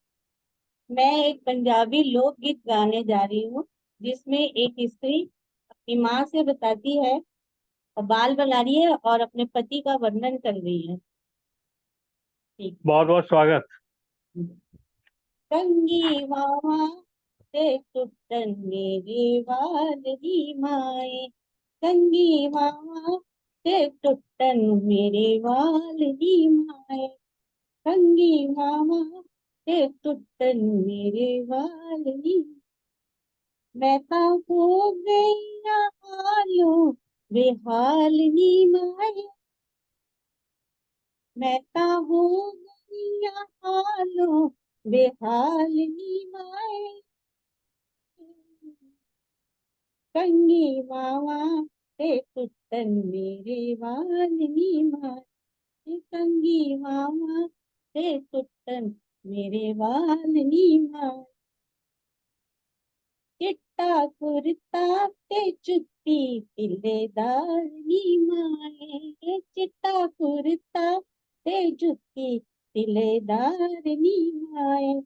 [SPEAKER 12] मैं एक पंजाबी लोकगीत गाने जा रही हूँ, जिसमें एक स्त्री अपनी माँ से बताती है, बाल बना रही है और अपने पति का वर्णन कर रही है।
[SPEAKER 2] बहुत बहुत स्वागत।
[SPEAKER 12] कंगी मामा से टुटन मेरे वाल दी माए, कंगी मामा से टुटन मेरे वाल दी माए, कंगी मामा से टुटन मेरे वाल दी, मैं ता हो गई हालो बेहाल नी माए, मैं ता हो गई हालो बेहाल नी माए, कंगी मामा ते टुटन मेरे वालनी माए, कंगी मामा ते टुटन मेरे वालनी माए। चिट्टा कुर्ता ते जुत्ती तिल्लेदार नी माए, चिट्टा कुर्ता ते जुत्ती तिल्लेदार नी माए।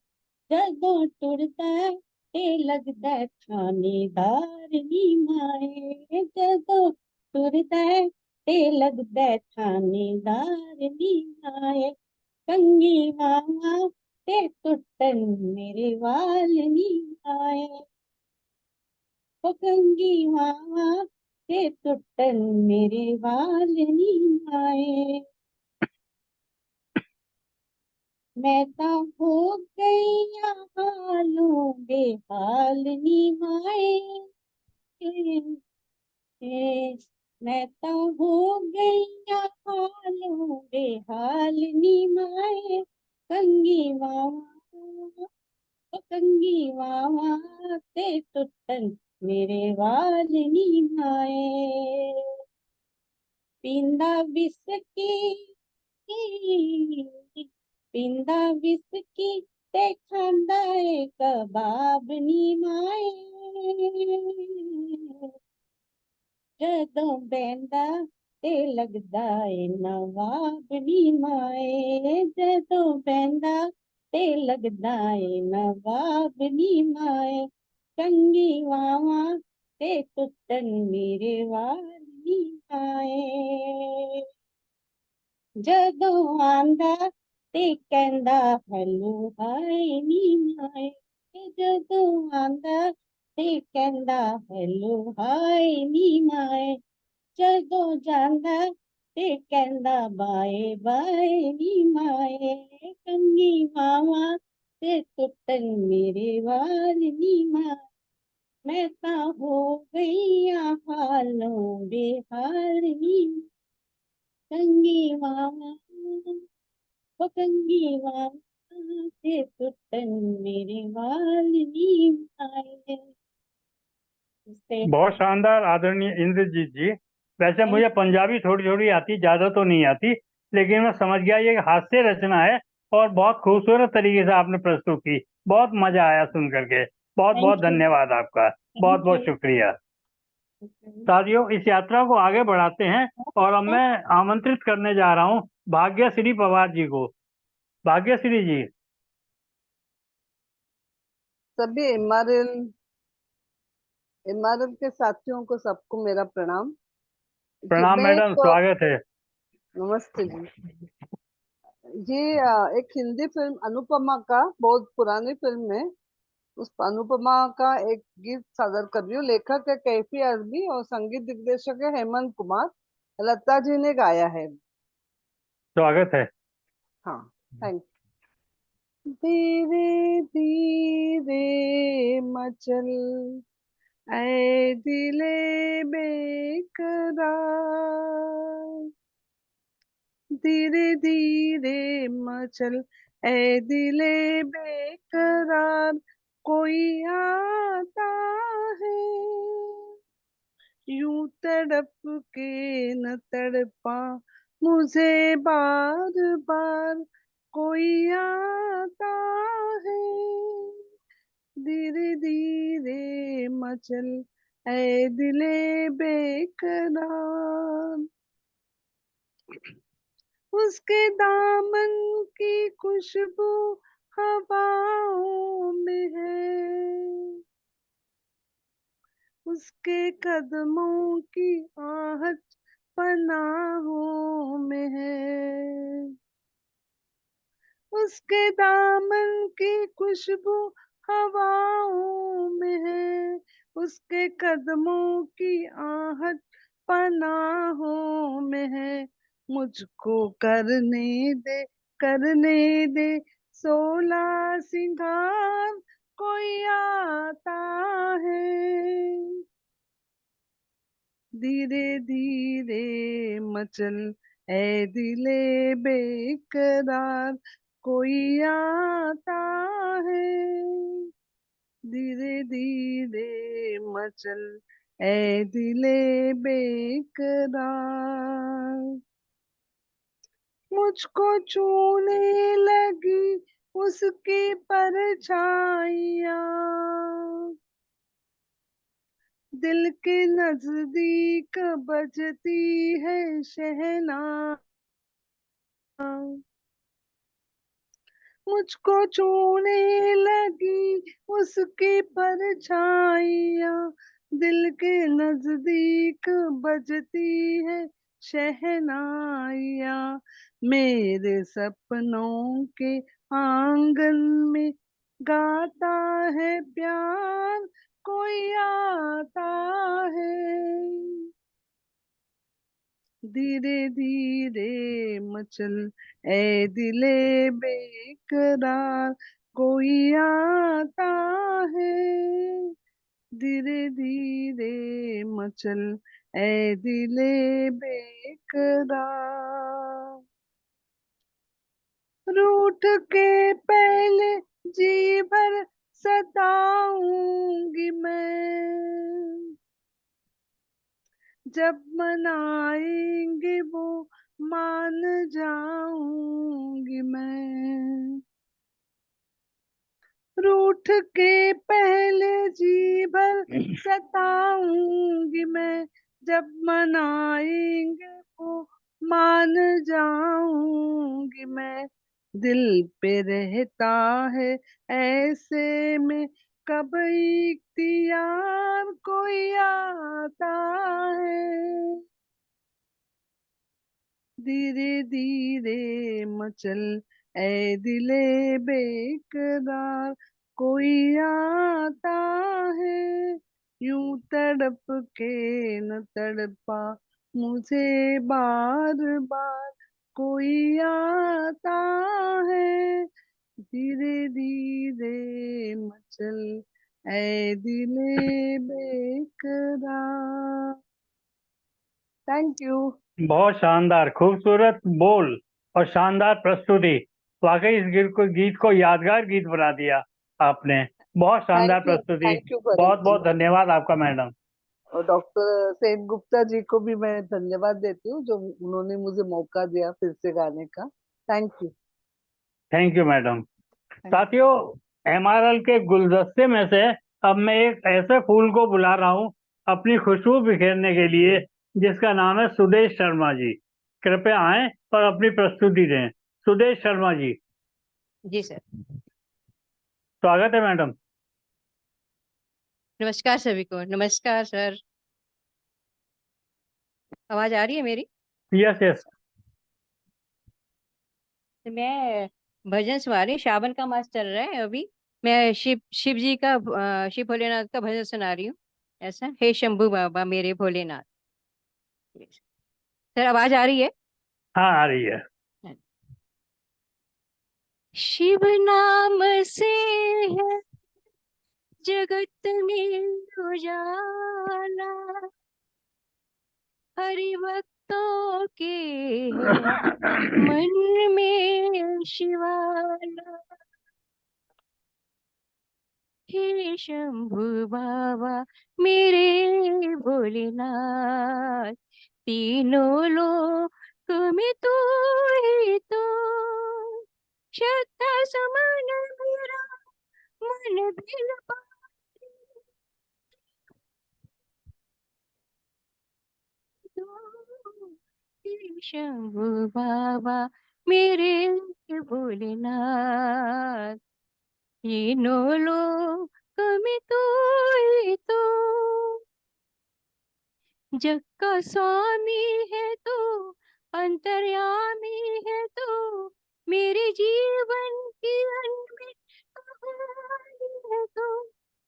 [SPEAKER 12] जदों टुरदा ते लगदा थानेदार नी माए, जदों टुरदा ते लगदा थानेदार नी माए। कंगी मामा ते टुटन मेरे वाल नी माए, ओ कंगी मामा ते टुटन मेरे वाल नी माए। मैं ता हो गई हालों बेहाल नी माए, मैं ता हो गई हालों बेहाल नी माए। कंगी मामा, ओ कंगी मामा ते टुटन मेरे वाल नी माए। पींदा विस्की पींदा विस्की ते खांदा ए कबाब नी माए, जदों बैंदा ते लगदा ए नवाब नी माए, जदों बैंदा ते लगदा ए नवाब नी माए। कंगी मामा ते टुटन मेरे वाल नी माए, जदों आंदा ते कहंदा हैलो हाय नी माए, जदों आंदा ते कहंदा हैलो हाय नी माए। जदों जांदा ते कहंदा बाय बाय नी माए। कंगी मामा ते टुटन मेरे वाल नी माए, मैं ता हो गई हालों बेहाल नी। कंगी मामा, ओ कंगी मामा ते टुटन मेरे वाल नी माए।
[SPEAKER 2] बहुत शानदार आदरणीय इंद्रजीत जी। वैसे मुझे पंजाबी थोड़ी थोड़ी आती, ज्यादा तो नहीं आती, लेकिन मैं समझ गया ये हास्य रचना है और बहुत खूबसूरत तरीके से आपने प्रस्तुत की। बहुत मजा आया सुन करके। बहुत बहुत
[SPEAKER 12] Thank you.
[SPEAKER 2] धन्यवाद आपका। बहुत बहुत
[SPEAKER 12] you.
[SPEAKER 2] शुक्रिया। साथियों, इस यात्रा को आगे बढ़ाते हैं और अब मैं आमंत्रित करने जा रहा हूँ भाग्यश्री पवार जी को। भाग्यश्री जी।
[SPEAKER 13] सभी एमआरएल के साथियों को सबको मेरा प्रणाम।
[SPEAKER 2] प्रणाम
[SPEAKER 13] मैं
[SPEAKER 2] मैडम, स्वागत है।
[SPEAKER 13] नमस्ते जी। ये एक हिंदी फिल्म अनुपमा का, बहुत पुरानी फिल्म है, उस अनुपमा का एक गीत सादर कर रही हूँ। लेखक है कैफी अरबी और संगीत दिग्दर्शक है हेमंत कुमार। लता जी ने गाया है।
[SPEAKER 2] स्वागत है।
[SPEAKER 13] हाँ, थैंक यू। धीरे धीरे मचल ऐ दिले बेकरार, धीरे धीरे मचल ऐ दिले बेकरार, कोई आता है यूं तड़प के न तड़पा मुझे बार बार, कोई आता है धीरे धीरे मचल ऐ दिले बेकरार। उसके दामन की खुशबू हवाओं में है, उसके कदमों की आहट पनाहों में है, उसके दामन की खुशबू हवाओं में है, उसके कदमों की आहट पनाहों में है। मुझको करने दे 16 सिंगार, कोई आता है धीरे धीरे मचल ऐ दिले बेकरार, कोई आता है धीरे धीरे मचल ए दिले बेकरार, मुझको छूने लगी उसकी परछाइयाँ, दिल के नजदीक बजती है शहनाई, मुझको छूने लगी उसकी परछाइयाँ, दिल के नजदीक बजती है शहनाइयाँ, मेरे सपनों के आंगन में गाता है प्यार कोई आता है, धीरे धीरे मचल ए दिले बेकरार, कोई आता है, धीरे धीरे मचल ए दिले बेकरार, रूठ के पहले जी भर सताऊंगी मैं, जब मनाएंगे वो मान जाऊंगी मैं, रूठ के पहले जी भर सताऊंगी मैं, जब मनाएंगे वो मान जाऊंगी मैं, दिल पे रहता है ऐसे में कब इख्तियार कोई आता है, धीरे धीरे मचल ए दिले बेकरार, कोई आता है, यूं तड़प के न तड़पा मुझे बार बार, कोई आता है, धीरे धीरे मचल ए दिले बेकरार। Thank you.
[SPEAKER 2] बहुत शानदार, खूबसूरत बोल और शानदार प्रस्तुति। वाकई इस गीत को यादगार गीत बना दिया आपने। बहुत शानदार प्रस्तुति।
[SPEAKER 13] थैंक यू
[SPEAKER 2] बहुत बहुत धन्यवाद आपका मैडम।
[SPEAKER 13] और डॉक्टर सेन गुप्ता जी को भी मैं धन्यवाद देती हूँ जो उन्होंने मुझे मौका दिया फिर से गाने का। Thank you.
[SPEAKER 2] Thank you madam. साथियों, एमआरएल के गुलदस्ते में से अब मैं एक ऐसे फूल को बुला रहा हूँ अपनी खुशबू बिखेरने के लिए, जिसका नाम है सुदेश शर्मा जी। कृपया आएं और अपनी प्रस्तुति दें। सुदेश शर्मा जी।
[SPEAKER 5] जी सर।
[SPEAKER 2] स्वागत है मैडम।
[SPEAKER 5] नमस्कार सभी को। नमस्कार सर। आवाज आ रही है मेरी?
[SPEAKER 2] Yes yes.
[SPEAKER 5] मैं भजन सुना रही हूँ। श्रावण का मास चल रहा है अभी। मैं शिव जी का शिव भोलेनाथ का भजन सुना रही हूँ। ऐसा, हे शंभू बाबा मेरे भोलेनाथ। सर आवाज आ रही है?
[SPEAKER 2] हाँ आ रही है।
[SPEAKER 5] शिव नाम से है जगत में उजाला, हरि भक्तों के है मन में शिवाला, हे शंभु बाबा मेरे भोलेनाथ, तीनों लोक में तू ही तो, श्रद्धा समान मेरा मन बिल शंभु बाबा मेरे भोलेनाथ, तीनों लोक में तू ही तो, जग का स्वामी है तू, अंतर्यामी है तू, मेरे जीवन की अनमोल कहानी है तू,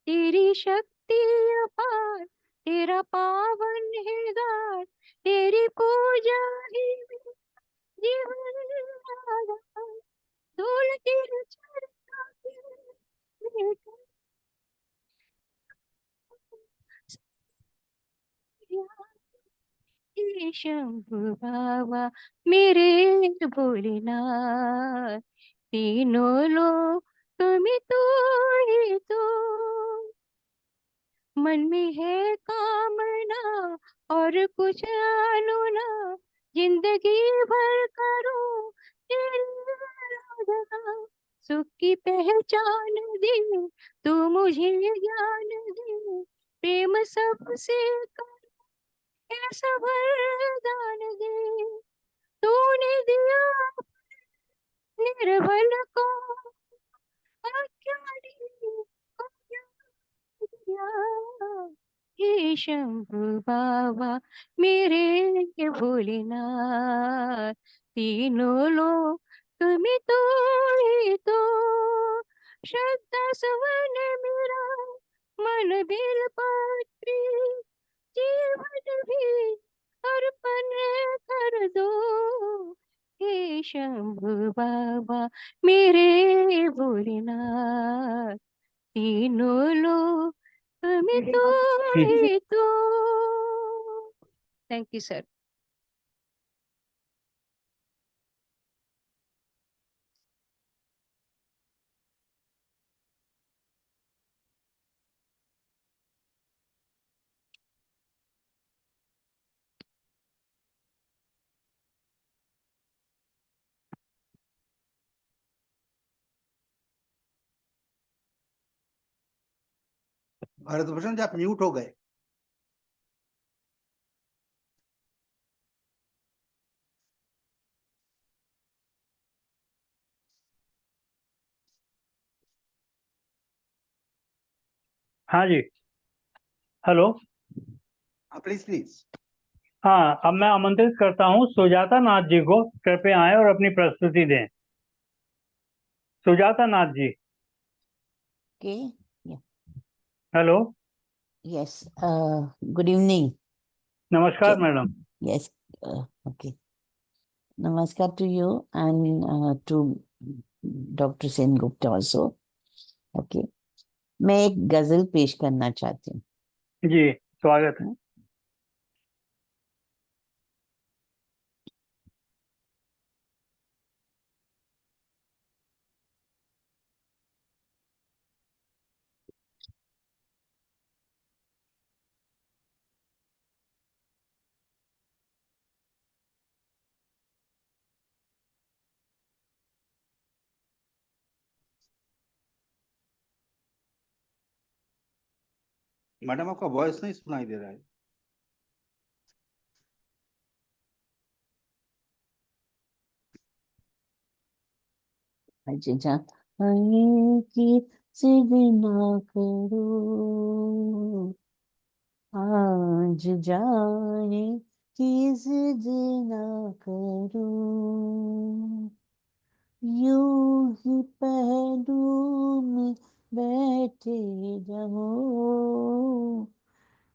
[SPEAKER 5] तेरी शक्ति अपार, तेरा पावन है गान, तेरी पूजा ही जीवन आधार, धूल तेरे चरणों की हे शंभु बाबा मेरे भोलेनाथ, तीनों लोक में तू ही तो, मन में है कामना और कुछ आलू ना, जिंदगी भर करूं तेरी आराधना। सुख की पहचान दे तू मुझे, ज्ञान दे प्रेम सबसे कर ऐसा वरदान दे। तूने दिया निर्बल को, अज्ञानी को ज्ञान दिया। हे शंभु बाबा मेरे भोलेनाथ, तीनों लोक में तो ही तो श्रद्धा सुमन मेरा, मन बिल पत्री जीवन भी अर्पण कर दो। हे शंभु बाबा मेरे भोलेनाथ, तीनों लोक में तो ही तो। Thank you sir.
[SPEAKER 1] Bharat Bhushan ji आप म्यूट हो गए।
[SPEAKER 2] हाँ जी, हेलो।
[SPEAKER 1] Please please.
[SPEAKER 2] हाँ, अब मैं आमंत्रित करता हूँ सुजाता नाथ जी को, कृपया आए और अपनी प्रस्तुति दें। Sujata Nath ji,
[SPEAKER 14] Okay. Yeah.
[SPEAKER 2] Hello.
[SPEAKER 14] Yes. Good evening.
[SPEAKER 2] नमस्कार madam.
[SPEAKER 14] Yes. Okay. Namaskar to you and to Dr. Sen Gupta also. Okay. मैं एक गजल पेश करना चाहती हूँ।
[SPEAKER 2] जी, स्वागत है।
[SPEAKER 1] मैडम आपका वॉइस नहीं सुनाई दे रहा है।
[SPEAKER 14] की जिद ना करो, आज जाने की जिद ना करो, यूं ही पहलू में बैठे रहो,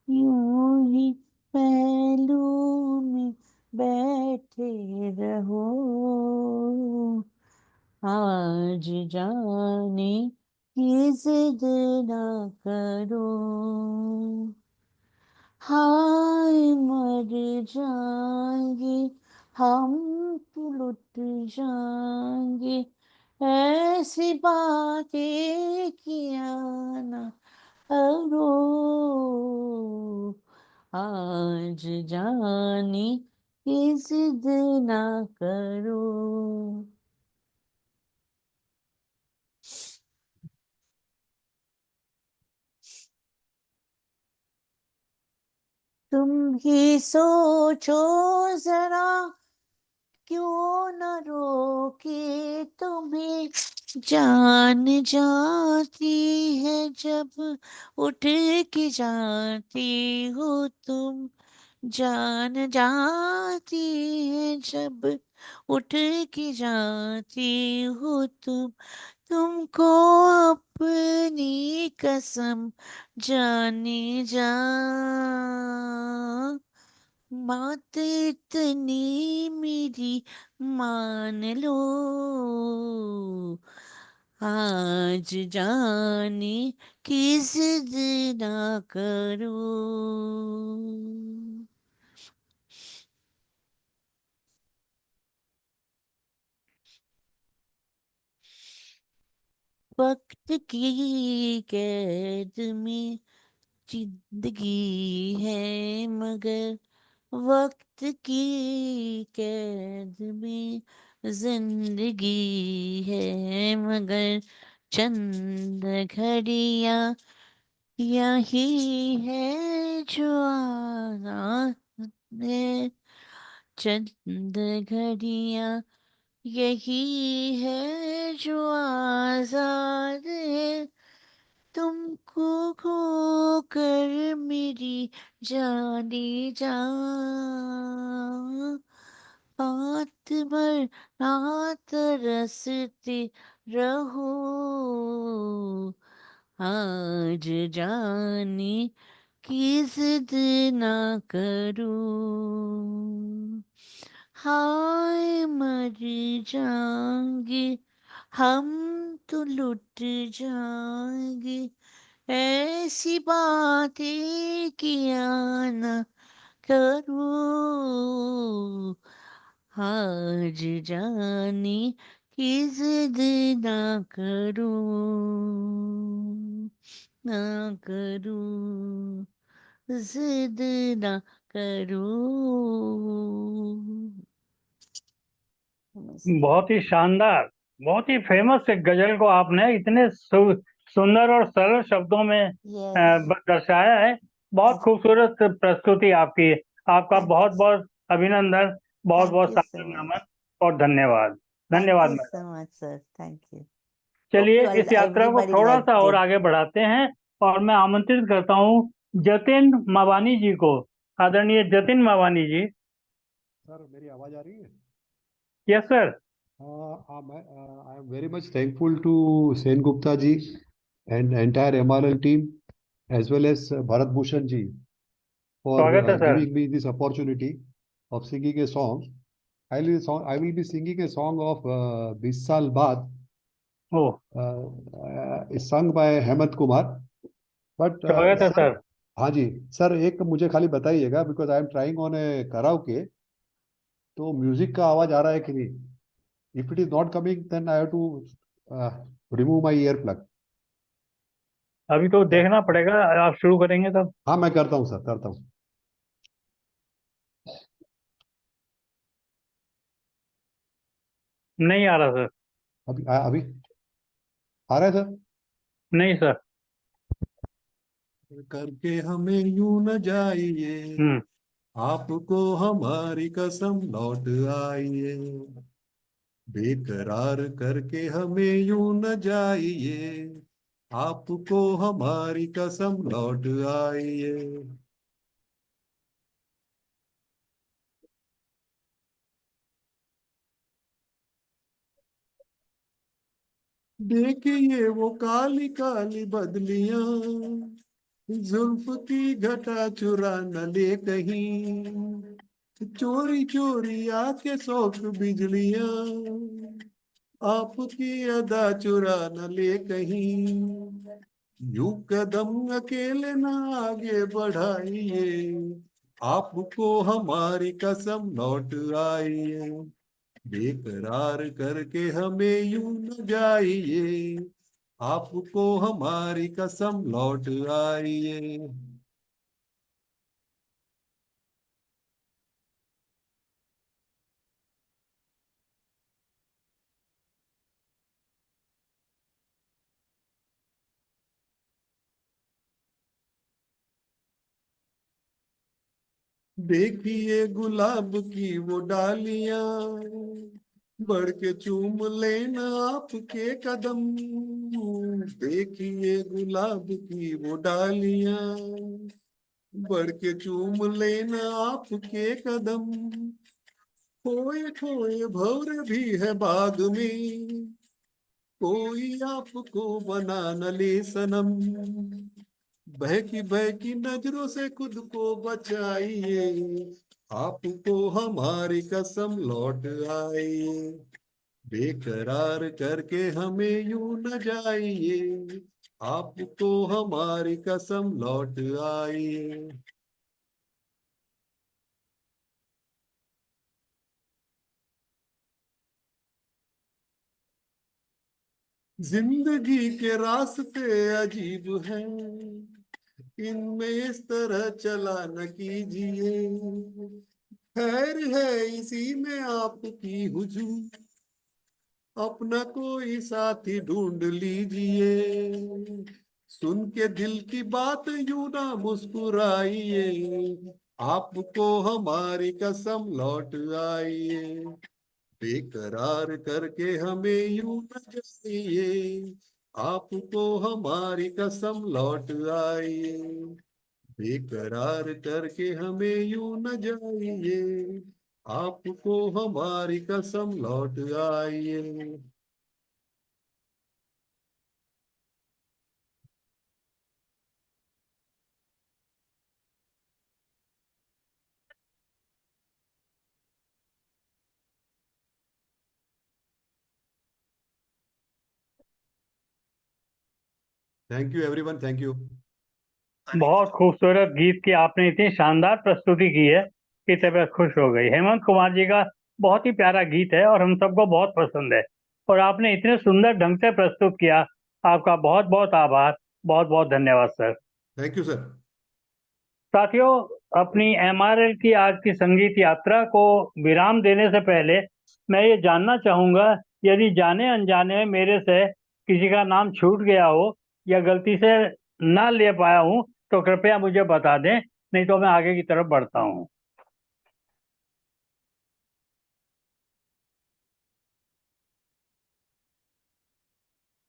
[SPEAKER 14] यूं ही पहलू में बैठे रहो, आज जाने की जिद ना करो, हाय मर जाएंगे हम तो लुट जाएंगे, ऐसी बातें किया ना करो, आज जाने की जिद ना करो। तुम ही सोचो जरा, क्यों न रोके तुम्हें, जान जाती है जब उठ के जाती हो तुम, जान जाती है जब उठ के जाती हो तुमको अपनी कसम जाने जा, बात इतनी मेरी मान लो, आज जाने की जिद ना करो। वक्त की कैद में जिंदगी है मगर वक्त की कैद में जिंदगी है मगर चंद घड़ियां यही है जो आना है चंद घड़ियां यही है जो आजाद है तुमको खो कर मेरी जाने जा रात भर रात तरसते रहो आज जाने की जिद ना करो हाय मर जाएंगे हम तो लुट जाएंगे ऐसी बातें किया न करो आज जाने की जिद ना करो ना करो जिद ना करो
[SPEAKER 2] बहुत ही शानदार, बहुत ही फेमस एक गजल को आपने इतने सुंदर और सरल शब्दों में दर्शाया है। बहुत खूबसूरत प्रस्तुति आपकी। आपका बहुत बहुत अभिनंदन, बहुत बहुत सादर नमन और धन्यवाद। धन्यवाद
[SPEAKER 14] Thank you
[SPEAKER 2] madam.
[SPEAKER 14] so much, sir. Thank you.
[SPEAKER 2] चलिए
[SPEAKER 14] Hope you
[SPEAKER 2] इस
[SPEAKER 14] all,
[SPEAKER 2] यात्रा को
[SPEAKER 14] everybody
[SPEAKER 2] थोड़ा
[SPEAKER 14] liked
[SPEAKER 2] सा और
[SPEAKER 14] it.
[SPEAKER 2] आगे बढ़ाते हैं और मैं आमंत्रित करता हूँ जतिन मवानी जी को। आदरणीय जतिन मवानी जी।
[SPEAKER 6] सर मेरी आवाज आ रही है?
[SPEAKER 2] Yes sir.
[SPEAKER 6] I am very much thankful to Sen Gupta ji and entire MRL team as well as Bharat Bhushan ji for
[SPEAKER 2] स्वागत है sir.
[SPEAKER 6] giving me this opportunity of singing a song. I will be singing a song of 20 साल बाद, sung by Hemant Kumar. But
[SPEAKER 2] स्वागत है sir.
[SPEAKER 6] हाँ जी sir, एक मुझे खाली बताइएगा because I am trying on A karaoke, तो म्यूजिक का आवाज आ रहा है कि नहीं? If it is not coming, then I have to remove my earplug.
[SPEAKER 2] अभी तो देखना पड़ेगा, आप शुरू करेंगे तब।
[SPEAKER 6] हाँ मैं करता हूँ सर, करता हूँ।
[SPEAKER 2] नहीं आ रहा सर।
[SPEAKER 6] अभी आ रहा है सर?
[SPEAKER 2] नहीं सर।
[SPEAKER 6] करके हमें यूं न जाइए, आपको हमारी कसम लौट आइए, बेकरार करके हमें यूं न जाइए, आपको हमारी कसम लौट आइए। देखिए वो काली काली बदलियां, जुल्फ की घटा चुरा न ले कहीं, चोरी चोरी आके शौक बिजलियां, आपकी अदा चुरा न ले कहीं, यूं कदम अकेले न आगे बढ़ाइए, आपको हमारी कसम लौट आइए, बेकरार करके हमें यूं न जाइए, आपको हमारी कसम लौट आइए। देखिए गुलाब की वो डालियां, बढ़ के चूम लेना आपके कदम, देखिए गुलाब की वो डालियां, बढ़ के चूम लेना आपके कदम, खोए खोए भौरे भी है बाग में, कोई आपको बना न ले सनम, बहकी नजरों से खुद को बचाइए, आपको हमारी कसम लौट आइए, बेकरार करके हमें यूं न जाइए, आपको हमारी कसम लौट आइए। जिंदगी के रास्ते अजीब हैं, इनमें इस तरह चला न कीजिए, खैर है इसी में आपकी हुजूर, अपना कोई साथी ढूंढ लीजिए, सुन के दिल की बात यूं ना मुस्कुराइए, आपको हमारी कसम लौट आइए, बेकरार करके हमें यूं न जाइए, आपको हमारी कसम लौट आइए, बेकरार करके हमें यूं न जाइए, आपको हमारी कसम लौट आइए। Thank you everyone, thank you.
[SPEAKER 2] बहुत खूबसूरत गीत की आपने इतनी शानदार प्रस्तुति की है कि तबीयत खुश हो गई। हेमंत कुमार जी का बहुत ही प्यारा गीत है और हम सबको बहुत पसंद है, और आपने इतने सुंदर ढंग से प्रस्तुत किया। आपका बहुत बहुत आभार, बहुत बहुत धन्यवाद सर।
[SPEAKER 6] Thank you sir.
[SPEAKER 2] साथियों, अपनी MRL की आज की संगीत यात्रा को विराम देने से पहले मैं ये जानना चाहूंगा, यदि जाने अनजाने मेरे से किसी का नाम छूट गया हो या गलती से ना ले पाया हूं तो कृपया मुझे बता दें, नहीं तो मैं आगे की तरफ बढ़ता हूं।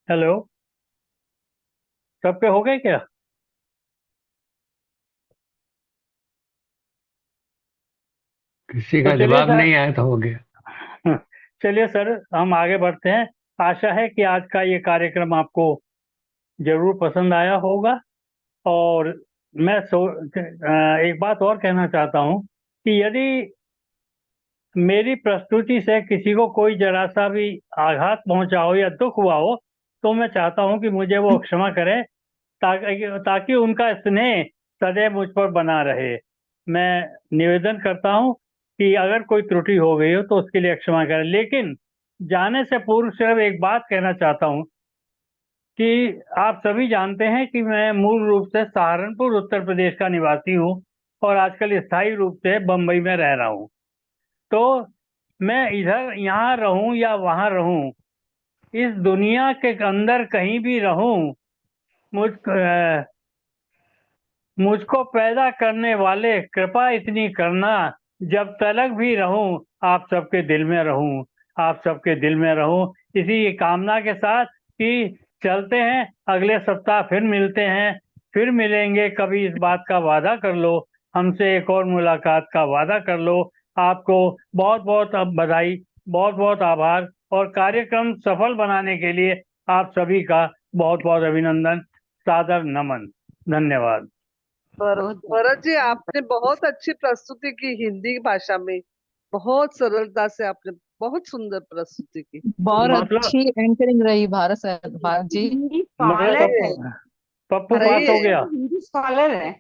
[SPEAKER 2] हेलो, सबके हो गए क्या?
[SPEAKER 15] किसी
[SPEAKER 2] तो
[SPEAKER 15] का
[SPEAKER 2] चलिए
[SPEAKER 15] जवाब
[SPEAKER 2] सर,
[SPEAKER 15] नहीं आया तो हो गया।
[SPEAKER 2] चलिए सर, हम आगे बढ़ते हैं। आशा है कि आज का ये कार्यक्रम आपको जरूर पसंद आया होगा, और मैं एक बात और कहना चाहता हूं कि यदि मेरी प्रस्तुति से किसी को कोई जरा सा भी आघात पहुंचा हो या दुख हुआ हो, तो मैं चाहता हूं कि मुझे वो क्षमा करें, ताकि उनका स्नेह सदैव मुझ पर बना रहे। मैं निवेदन करता हूं कि अगर कोई त्रुटि हो गई हो तो उसके लिए क्षमा करें। लेकिन जाने से पूर्व सिर्फ एक बात कहना चाहता हूं कि आप सभी जानते हैं कि मैं मूल रूप से सहारनपुर उत्तर प्रदेश का निवासी हूं और आजकल स्थायी रूप से बम्बई में रह रहा हूं। तो मैं इधर यहाँ रहूं या वहां रहूं, इस दुनिया के अंदर कहीं भी रहूं, मुझको पैदा करने वाले कृपा इतनी करना, जब तलक भी रहूं आप सबके दिल में रहूं, आप सबके दिल में रहूं। इसी कामना के साथ कि चलते हैं, अगले सप्ताह फिर मिलते हैं, फिर मिलेंगे। कभी इस बात का वादा कर लो, हमसे एक और मुलाकात का वादा कर लो। आपको बहुत बहुत बधाई, बहुत बहुत आभार, और कार्यक्रम सफल बनाने के लिए आप सभी का बहुत बहुत अभिनंदन, सादर नमन। धन्यवाद।
[SPEAKER 13] भरत जी, आपने बहुत अच्छी प्रस्तुति की हिंदी भाषा में, बहुत सरलता से आपने बहुत सुंदर प्रस्तुति की।
[SPEAKER 16] बहुत
[SPEAKER 2] मतलब
[SPEAKER 16] अच्छी एंकरिंग रही भारत जी।
[SPEAKER 2] मतलब पप्पू पास हो गया।
[SPEAKER 12] हिंदी स्कॉलर है।